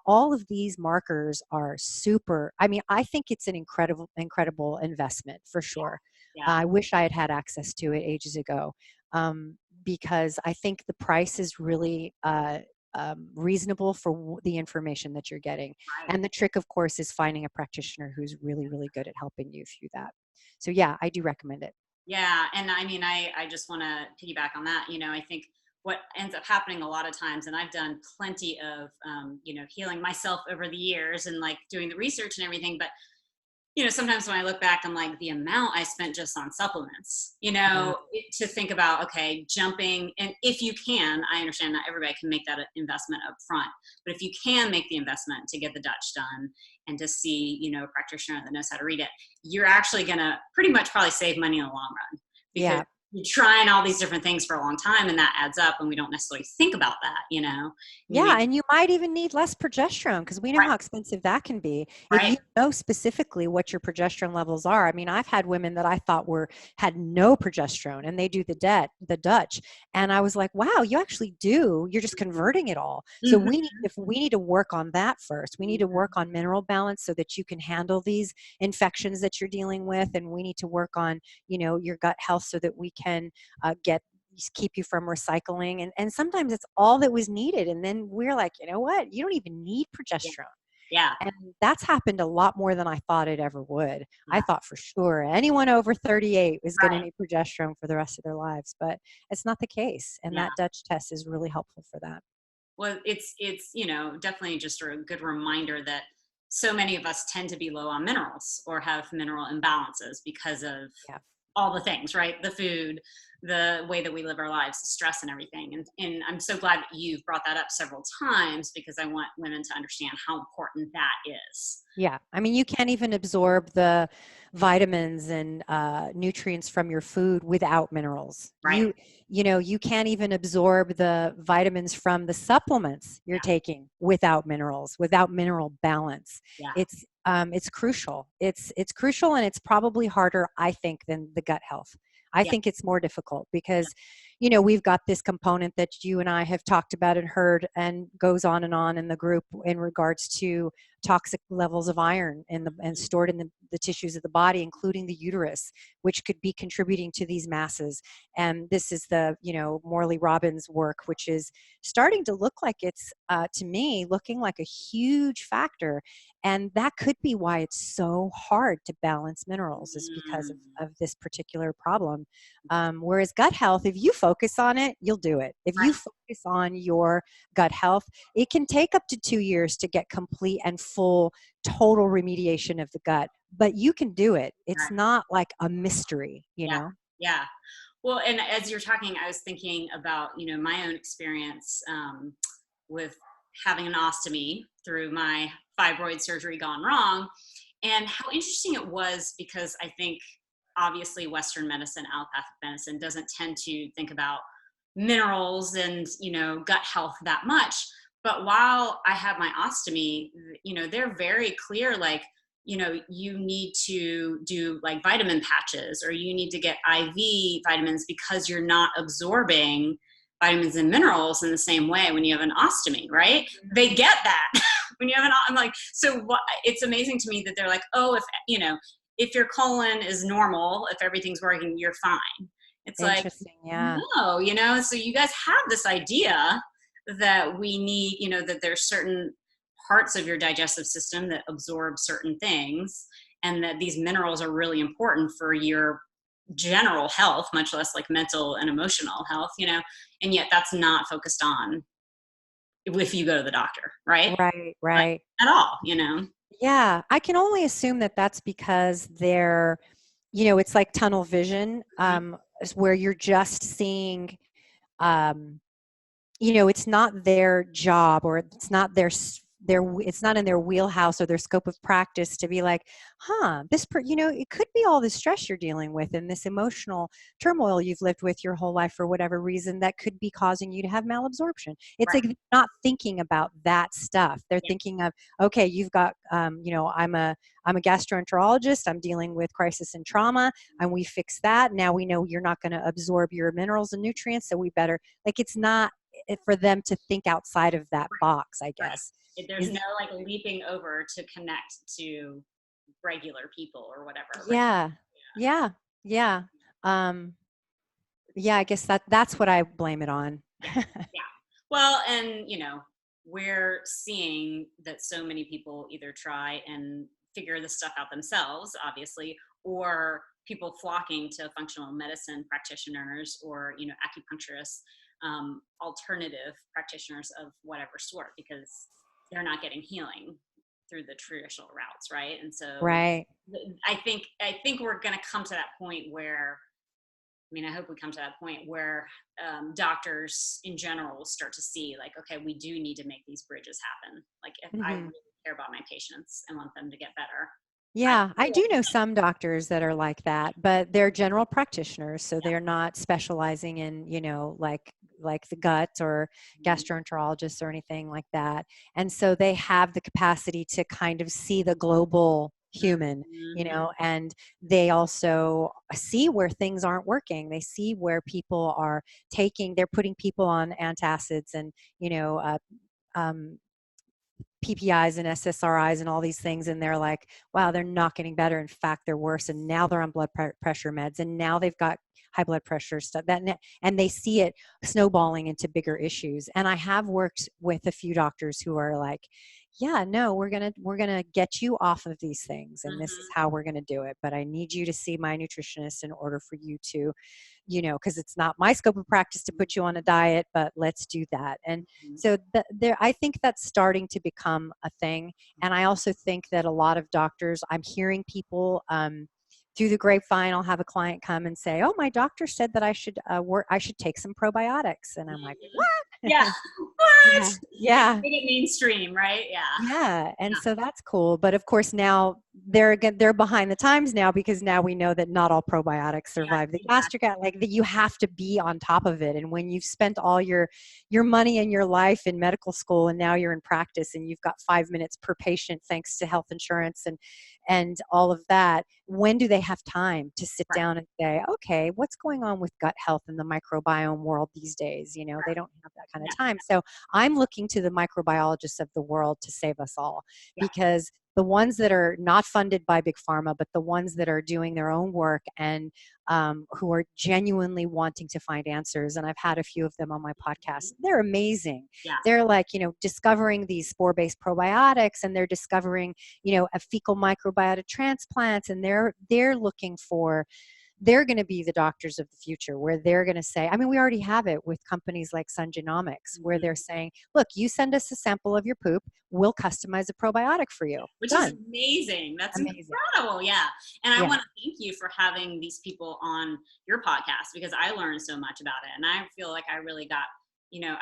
Speaker 2: All of these markers are super. I mean, I think it's an incredible investment for sure.
Speaker 1: Yeah.
Speaker 2: I wish I had had access to it ages ago. Because I think the price is really reasonable for the information that you're getting.
Speaker 1: Right.
Speaker 2: And the trick, of course, is finding a practitioner who's really, really good at helping you through that. So yeah, I do recommend it.
Speaker 1: Yeah. And I mean, I just want to piggyback on that. I think what ends up happening a lot of times, and I've done plenty of, healing myself over the years and like doing the research and everything, but sometimes when I look back, I'm like, the amount I spent just on supplements,
Speaker 2: Yeah.
Speaker 1: to think about, okay, jumping. And if you can, I understand not everybody can make that investment up front, but if you can make the investment to get the Dutch done and to see, a practitioner that knows how to read it, you're actually going to pretty much probably save money in the long run because
Speaker 2: Yeah.
Speaker 1: you're trying all these different things for a long time and that adds up and we don't necessarily think about that.
Speaker 2: Yeah, and you might even need less progesterone because we know
Speaker 1: Right,
Speaker 2: how expensive that can be. If
Speaker 1: right.
Speaker 2: you know specifically what your progesterone levels are. I mean, I've had women that I thought had no progesterone and they do the Dutch. And I was like, wow, you actually do. You're just converting it all. So
Speaker 1: Mhm.
Speaker 2: if we need to work on that first. We need to work on mineral balance so that you can handle these infections that you're dealing with. And we need to work on, your gut health so that we can keep you from recycling. And sometimes it's all that was needed. And then we're like, you know what? You don't even need
Speaker 1: Yeah.
Speaker 2: progesterone.
Speaker 1: Yeah.
Speaker 2: And that's happened a lot more than I thought it ever would. I
Speaker 1: Yeah.
Speaker 2: thought for sure anyone over 38 was going to
Speaker 1: Right.
Speaker 2: need progesterone for the rest of their lives, but it's not the case. And
Speaker 1: Yeah.
Speaker 2: that Dutch test is really helpful for that.
Speaker 1: Well, it's definitely just a good reminder that so many of us tend to be low on minerals or have mineral imbalances because of
Speaker 2: Yeah.
Speaker 1: all the things, right? The food, the way that we live our lives, the stress and everything. And I'm so glad that you've brought that up several times because I want women to understand how important that is.
Speaker 2: Yeah. I mean, you can't even absorb the vitamins and nutrients from your food without minerals.
Speaker 1: Right.
Speaker 2: You can't even absorb the vitamins from the supplements you're
Speaker 1: Yeah.
Speaker 2: taking without minerals, without mineral balance.
Speaker 1: Yeah.
Speaker 2: It's crucial. It's crucial, and it's probably harder, I think, than the gut health. I
Speaker 1: Yeah.
Speaker 2: think it's more difficult because, we've got this component that you and I have talked about and heard and goes on in the group in regards to toxic levels of iron and stored in the tissues of the body, including the uterus, which could be contributing to these masses. And this is the, Morley Robbins work, which is starting to look like it's, to me, looking like a huge factor. And that could be why it's so hard to balance minerals, is because of this particular problem. Whereas gut health, if you focus on it, you'll do it. If you
Speaker 1: Right.
Speaker 2: focus on your gut health, it can take up to 2 years to get complete and full total remediation of the gut, but you can do it. It's
Speaker 1: Right.
Speaker 2: not like a mystery,
Speaker 1: Yeah. Yeah. Well, and as you're talking, I was thinking about, my own experience with having an ostomy through my fibroid surgery gone wrong, and how interesting it was, because I think obviously Western medicine, allopathic medicine, doesn't tend to think about minerals and, gut health that much. But while I had my ostomy, they're very clear, like, you need to do like vitamin patches, or you need to get IV vitamins because you're not absorbing vitamins and minerals in the same way when you have an ostomy, right? They get that when you have I'm like, so what, it's amazing to me that they're like, oh, if your colon is normal, if everything's working, you're fine. It's like,
Speaker 2: Interesting. Yeah.
Speaker 1: no, so you guys have this idea that we need, that there's certain parts of your digestive system that absorb certain things, and that these minerals are really important for your general health, much less like mental and emotional health, and yet that's not focused on if you go to the doctor, right?
Speaker 2: Right,
Speaker 1: Like,
Speaker 2: right.
Speaker 1: at all,
Speaker 2: Yeah, I can only assume that that's because they're, it's like tunnel vision, where you're just seeing, um, it's not their job, or it's not it's not in their wheelhouse or their scope of practice to be like, it could be all this stress you're dealing with and this emotional turmoil you've lived with your whole life for whatever reason that could be causing you to have malabsorption. It's
Speaker 1: Right.
Speaker 2: like they're not thinking about that stuff. They're
Speaker 1: Yeah.
Speaker 2: thinking of, okay, you've got, I'm a gastroenterologist. I'm dealing with crisis and trauma, and we fix that. Now we know you're not going to absorb your minerals and nutrients, so we better, like, it's not for them to think outside of that box, I
Speaker 1: Right.
Speaker 2: guess.
Speaker 1: There's no like leaping over to connect to regular people or whatever, right?
Speaker 2: Yeah. Yeah. Yeah. Um, yeah, I guess that's what I blame it on.
Speaker 1: Yeah. Yeah. Well, and we're seeing that so many people either try and figure this stuff out themselves, obviously, or people flocking to functional medicine practitioners, or acupuncturists, alternative practitioners of whatever sort, because they're not getting healing through the traditional routes, right? And so
Speaker 2: Right.
Speaker 1: I think we're going to come to that point where, I hope we come to that point where doctors in general will start to see, like, okay, we do need to make these bridges happen. Like, if I
Speaker 2: Hmm.
Speaker 1: really care about my patients and want them to get better, I
Speaker 2: Yeah, I
Speaker 1: feel like
Speaker 2: do know some doctors that are like that, but they're general practitioners, so they're not specializing in, like the gut or gastroenterologists or anything like that. And so they have the capacity to kind of see the global human,
Speaker 1: Mhm.
Speaker 2: and they also see where things aren't working. They see where people are they're putting people on antacids and, um, PPIs and SSRIs and all these things, and they're like, wow, they're not getting better. In fact, they're worse. And now they're on blood pressure meds, and now they've got high blood pressure stuff and they see it snowballing into bigger issues. And I have worked with a few doctors who are like, yeah, no, we're gonna get you off of these things, and this is
Speaker 1: Mhm.
Speaker 2: how we're gonna do it. But I need you to see my nutritionist in order for you to, because it's not my scope of practice to put you on a diet, but let's do that. And
Speaker 1: Mhm.
Speaker 2: so I think that's starting to become a thing. And I also think that a lot of doctors, I'm hearing people, through the grapevine, I'll have a client come and say, "Oh, my doctor said that I should take some probiotics," and I'm like,
Speaker 1: Mhm.
Speaker 2: "What?"
Speaker 1: Yeah. What?
Speaker 2: Yeah, yeah.
Speaker 1: Make it mainstream, right? Yeah.
Speaker 2: Yeah, and
Speaker 1: Yeah.
Speaker 2: so that's cool. But of course, now they're behind the times now, because now we know that not all probiotics
Speaker 1: Yeah.
Speaker 2: survive the gastric
Speaker 1: Exactly.
Speaker 2: like that. You have to be on top of it. And when you've spent all your money and your life in medical school, and now you're in practice, and you've got 5 minutes per patient thanks to health insurance and all of that, when do they have time to sit
Speaker 1: Right.
Speaker 2: down and say, okay, what's going on with gut health in the microbiome world these days? They
Speaker 1: Right.
Speaker 2: don't have that kind of
Speaker 1: Yeah.
Speaker 2: time. So I'm looking to the microbiologists of the world to save us all,
Speaker 1: Yeah.
Speaker 2: because the ones that are not funded by big pharma, but the ones that are doing their own work, and who are genuinely wanting to find answers. And I've had a few of them on my podcast.
Speaker 1: Mhm.
Speaker 2: They're amazing.
Speaker 1: Yeah.
Speaker 2: They're like, discovering these spore-based probiotics, and they're discovering, a fecal microbiota transplants, and they're looking for they're going to be the doctors of the future, where they're going to say, I mean, we already have it with companies like Sun Genomics, where they're saying, look, you send us a sample of your poop, we'll customize a probiotic for you.
Speaker 1: Which is
Speaker 2: Done.
Speaker 1: amazing. That's
Speaker 2: Amazing.
Speaker 1: incredible. Yeah. And I
Speaker 2: Yeah.
Speaker 1: want to thank you for having these people on your podcast, because I learned so much about it. And I feel like I really got,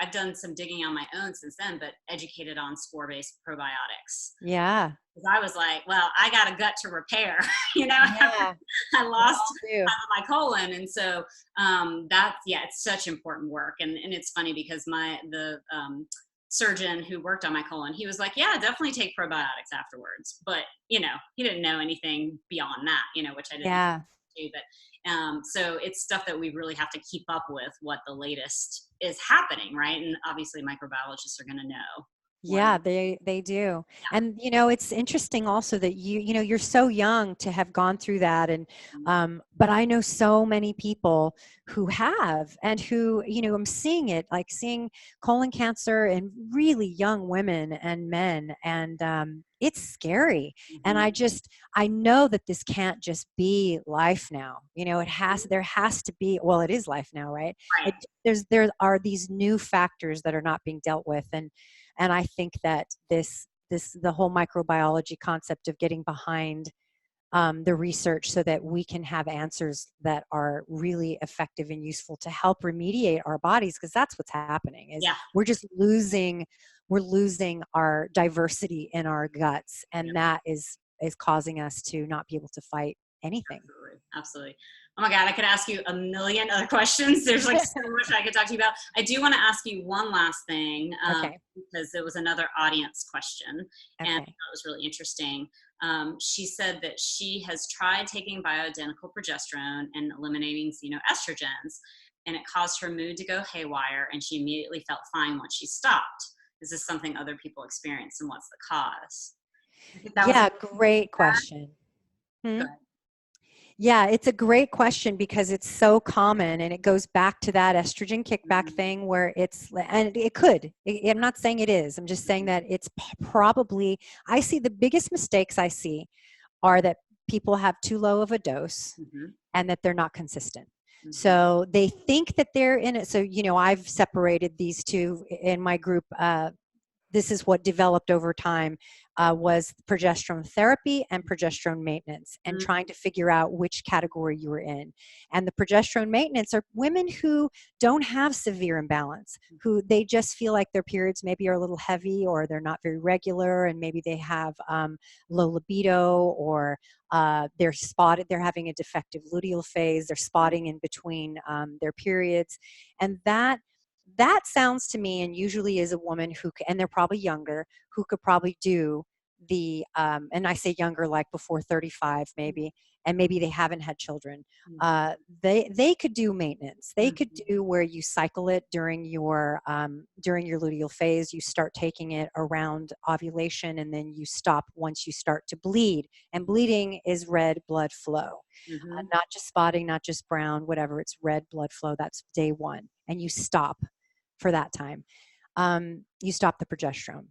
Speaker 1: I've done some digging on my own since then, but educated on spore-based probiotics.
Speaker 2: Yeah.
Speaker 1: Because I was like, well, I got a gut to repair.
Speaker 2: Yeah.
Speaker 1: I lost
Speaker 2: We all do.
Speaker 1: half of my colon. And so it's such important work. And it's funny because the surgeon who worked on my colon, he was like, yeah, definitely take probiotics afterwards. But, he didn't know anything beyond that, which I didn't
Speaker 2: Yeah.
Speaker 1: do. But so it's stuff that we really have to keep up with, what the latest is happening, right? And obviously microbiologists are going to know.
Speaker 2: Yeah, they do. And it's interesting also that you're so young to have gone through that, and but I know so many people who have, and who I'm seeing it, like seeing colon cancer in really young women and men, and it's scary. And I know that this can't just be life now. There has to be, well, it is life now, right?
Speaker 1: Right.
Speaker 2: There are these new factors that are not being dealt with, and I think that the whole microbiology concept of getting behind the research, so that we can have answers that are really effective and useful to help remediate our bodies, because that's what's happening. Is we're just losing our diversity in our guts, and that is causing us to not be able to fight anything.
Speaker 1: Absolutely. Oh my God, I could ask you a million other questions. There's like so much I could talk to you about. I do want to ask you one last thing, because it was another audience question, and it was really interesting. She said that she has tried taking bioidentical progesterone and eliminating xenoestrogens, and it caused her mood to go haywire, and she immediately felt fine once she stopped. Is this something other people experience, and what's the cause?
Speaker 2: Yeah, great question. Yeah, it's a great question, because it's so common, and it goes back to that estrogen kickback thing, where and it could, I'm not saying it is, I'm just saying that it's probably, I see the biggest mistakes I see are that people have too low of a dose, and that they're not consistent. So they think that they're in it. So, I've separated these two in my group. This is what developed over time, was progesterone therapy and progesterone maintenance, and trying to figure out which category you were in. And the progesterone maintenance are women who don't have severe imbalance, who they just feel like their periods maybe are a little heavy, or they're not very regular, and maybe they have low libido, or they're having a defective luteal phase, they're spotting in between their periods. And that sounds to me, and usually is a woman who, and they're probably younger, who could probably do the, and I say younger, like before 35 maybe, and maybe they haven't had children. They could do maintenance. They could do where you cycle it during your luteal phase. You start taking it around ovulation, and then you stop once you start to bleed. And bleeding is red blood flow, not just spotting, not just brown, whatever. It's red blood flow. That's day one, and you stop for that time. You stop the progesterone.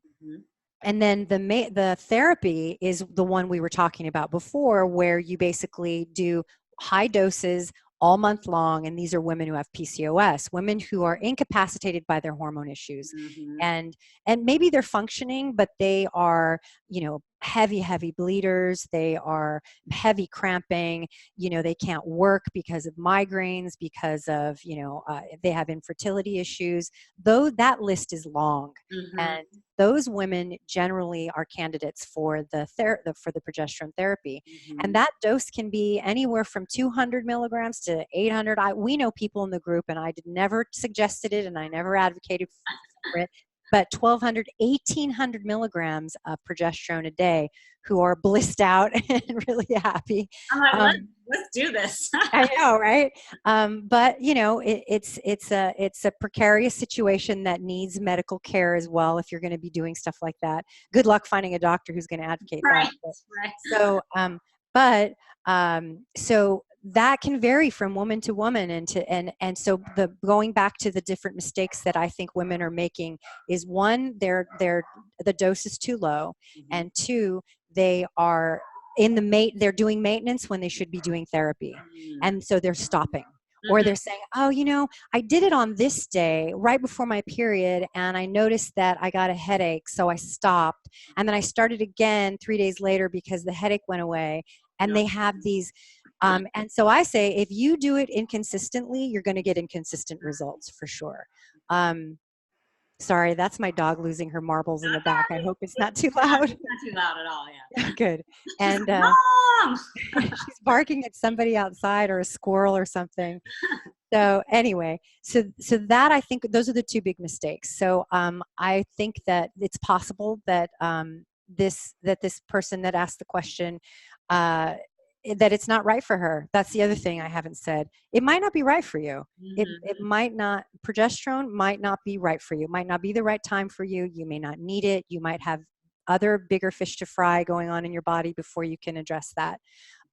Speaker 2: And then the therapy is the one we were talking about before, where you basically do high doses all month long. And these are women who have PCOS, women who are incapacitated by their hormone issues. And maybe they're functioning, but they are, heavy bleeders. They are heavy cramping. They can't work because of migraines, because of, they have infertility issues. Though that list is long. And those women generally are candidates for the progesterone therapy. And that dose can be anywhere from 200 milligrams to 800. We know people in the group, and I never suggested it, and I never advocated for it, but 1,200, 1,800 milligrams of progesterone a day, who are blissed out and really happy.
Speaker 1: I'm like, let's do this.
Speaker 2: I know, right? But it's a precarious situation that needs medical care as well. If you're going to be doing stuff like that, good luck finding a doctor who's going to advocate that. So that can vary from woman to woman, and so going back to the different mistakes that I think women are making is, one, the dose is too low, and two, they are they're doing maintenance when they should be doing therapy. And so they're stopping. Or
Speaker 1: Mhm.
Speaker 2: they're saying, oh, I did it on this day right before my period, and I noticed that I got a headache, so I stopped. And then I started again 3 days later because the headache went away. And
Speaker 1: Yeah.
Speaker 2: they have these, and so I say, if you do it inconsistently, you're going to get inconsistent results for sure. Sorry, that's my dog losing her marbles in the back. I hope it's not too loud.
Speaker 1: It's not too loud at all. Yeah.
Speaker 2: Good.
Speaker 1: She's
Speaker 2: And
Speaker 1: like, Mom!
Speaker 2: she's barking at somebody outside or a squirrel or something. So anyway, so that, I think those are the two big mistakes. So I think that it's possible that this person that asked the question, that it's not right for her. That's the other thing I haven't said. It might not be right for you. It might not, progesterone might not be right for you. It might not be the right time for you. You may not need it. You might have other bigger fish to fry going on in your body before you can address that.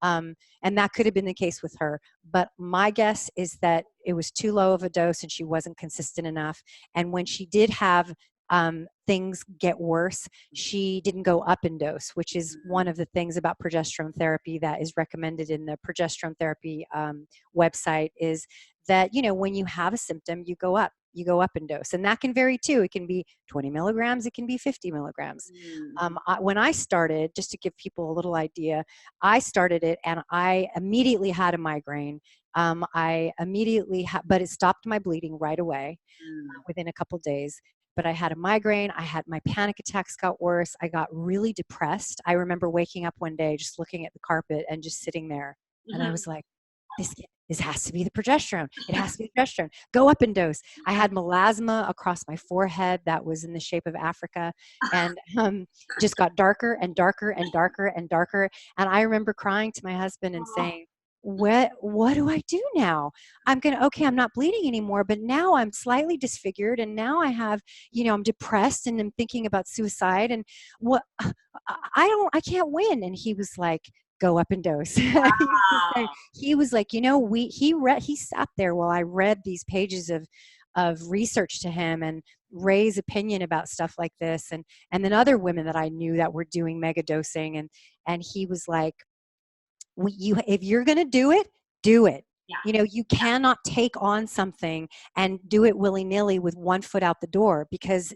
Speaker 2: And that could have been the case with her. But my guess is that it was too low of a dose and she wasn't consistent enough. And when she did have things get worse, she didn't go up in dose, which is one of the things about progesterone therapy that is recommended in the progesterone therapy website, is that, when you have a symptom, you go up in dose. And that can vary too. It can be 20 milligrams, it can be 50 milligrams. When I started, just to give people a little idea, I started it and I immediately had a migraine. But it stopped my bleeding right away within a couple days. But I had a migraine. My panic attacks got worse. I got really depressed. I remember waking up one day, just looking at the carpet and just sitting there. And I was like, this has to be the progesterone. It has to be the progesterone. Go up in dose. I had melasma across my forehead that was in the shape of Africa, and just got darker and darker and darker and darker. And I remember crying to my husband and saying, what do I do now? I'm not bleeding anymore, but now I'm slightly disfigured, and now I have, I'm depressed and I'm thinking about suicide, and I can't win. And he was like, go up in dose.
Speaker 1: Wow.
Speaker 2: He was like, he sat there while I read these pages of research to him and Ray's opinion about stuff like this, and then other women that I knew that were doing mega dosing, and he was like, if you're going to do it, do it.
Speaker 1: Yeah.
Speaker 2: You cannot take on something and do it willy-nilly with one foot out the door, because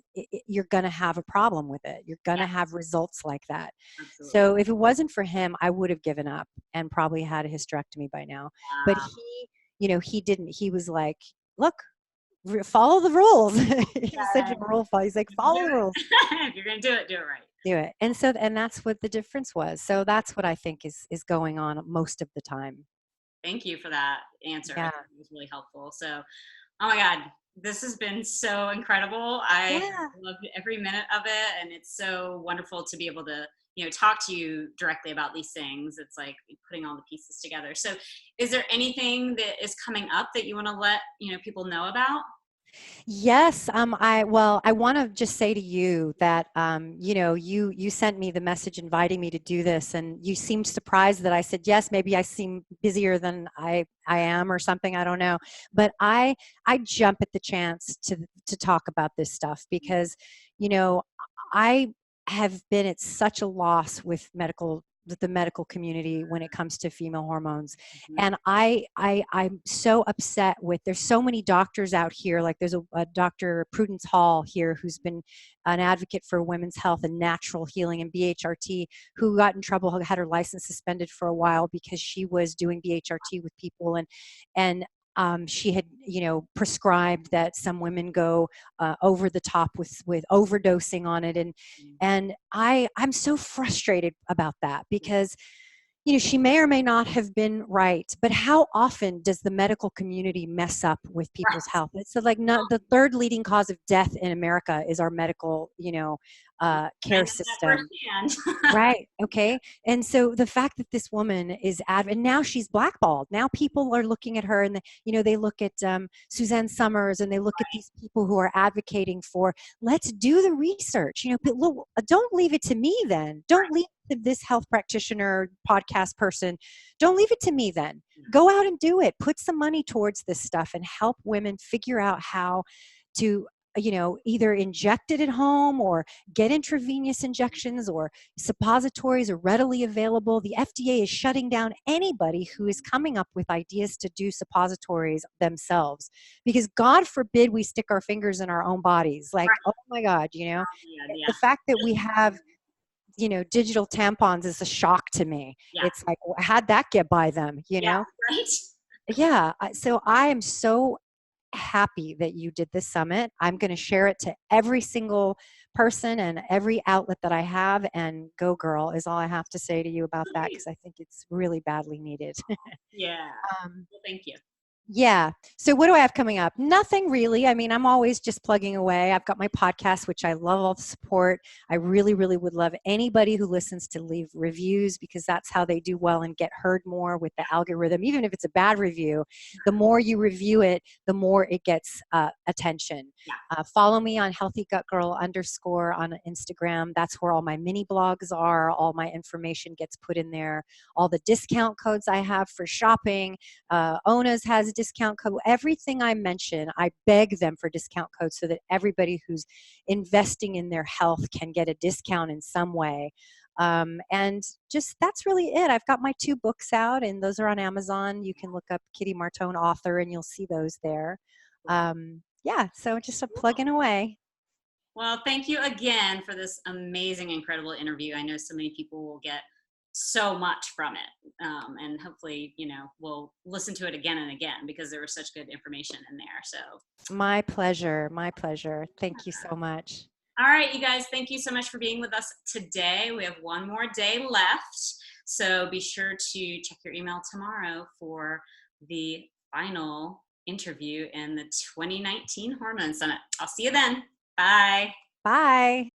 Speaker 2: you're going to have a problem with it. You're going to have results like that.
Speaker 1: Absolutely.
Speaker 2: So if it wasn't for him, I would have given up and probably had a hysterectomy by now. But he didn't. He was like, look, follow the rules. He's such a rule follower. He's like, follow the rules.
Speaker 1: If you're going to do it, do it right.
Speaker 2: Do it. And that's what the difference was. So that's what I think is going on most of the time.
Speaker 1: Thank you for that answer.
Speaker 2: Yeah.
Speaker 1: I think it was really helpful. So, oh my God, this has been so incredible. I loved every minute of it. And it's so wonderful to be able to, talk to you directly about these things. It's like putting all the pieces together. So is there anything that is coming up that you want to let, people know about?
Speaker 2: Yes. I want to just say to you that, you sent me the message inviting me to do this, and you seemed surprised that I said yes. Maybe I seem busier than I am or something. I don't know. But I jump at the chance to talk about this stuff because, I have been at such a loss with the medical community when it comes to female hormones. And I'm so upset with, there's so many doctors out here, like there's a Dr. Prudence Hall here who's been an advocate for women's health and natural healing and BHRT, who got in trouble, had her license suspended for a while because she was doing BHRT with people, and she had, prescribed that some women go over the top with overdosing on it, and I'm so frustrated about that because, she may or may not have been right, but how often does the medical community mess up with people's health? It's like the third leading cause of death in America is our medical, care system. Right. Okay. And so the fact that this woman is and now she's blackballed. Now people are looking at her, and they look at Suzanne Summers, and they look at these people who are advocating for, let's do the research. But look, don't leave it to me then. Don't leave it to this health practitioner podcast person. Don't leave it to me then. Go out and do it. Put some money towards this stuff and help women figure out how to either injected at home or get intravenous injections, or suppositories are readily available. The FDA is shutting down anybody who is coming up with ideas to do suppositories themselves, because God forbid we stick our fingers in our own bodies. Like, oh my God,
Speaker 1: Yeah, yeah,
Speaker 2: the fact that we have digital tampons is a shock to me.
Speaker 1: yeah,
Speaker 2: It's like, how'd that get by them,
Speaker 1: yeah, right?
Speaker 2: Yeah. So I am so happy that you did this summit. I'm going to share it to every single person and every outlet that I have, and go girl is all I have to say to you about that, because I think it's really badly needed.
Speaker 1: Yeah.
Speaker 2: um,
Speaker 1: Well, thank you.
Speaker 2: yeah. So what do I have coming up? Nothing really. I mean, I'm always just plugging away. I've got my podcast, which I love all the support. I really, really would love anybody who listens to leave reviews, because that's how they do well and get heard more with the algorithm. Even if it's a bad review, the more you review it, the more it gets attention.
Speaker 1: Yeah.
Speaker 2: Follow me on healthygutgirl_ on Instagram. That's where all my mini blogs are. All my information gets put in there. All the discount codes I have for shopping. Ona's has a discount code. Everything I mention, I beg them for discount codes so that everybody who's investing in their health can get a discount in some way. And just, that's really it. I've got my 2 books out, and those are on Amazon. You can look up Kitty Martone author, and you'll see those there. Yeah, so just a plugging away.
Speaker 1: Well, thank you again for this amazing, incredible interview. I know so many people will get so much from it. And hopefully, we'll listen to it again and again, because there was such good information in there. So,
Speaker 2: My pleasure. My pleasure. Thank you so much.
Speaker 1: all right, you guys, thank you so much for being with us today. We have one more day left. So be sure to check your email tomorrow for the final interview in the 2019 Hormone Summit. I'll see you then. Bye.
Speaker 2: Bye.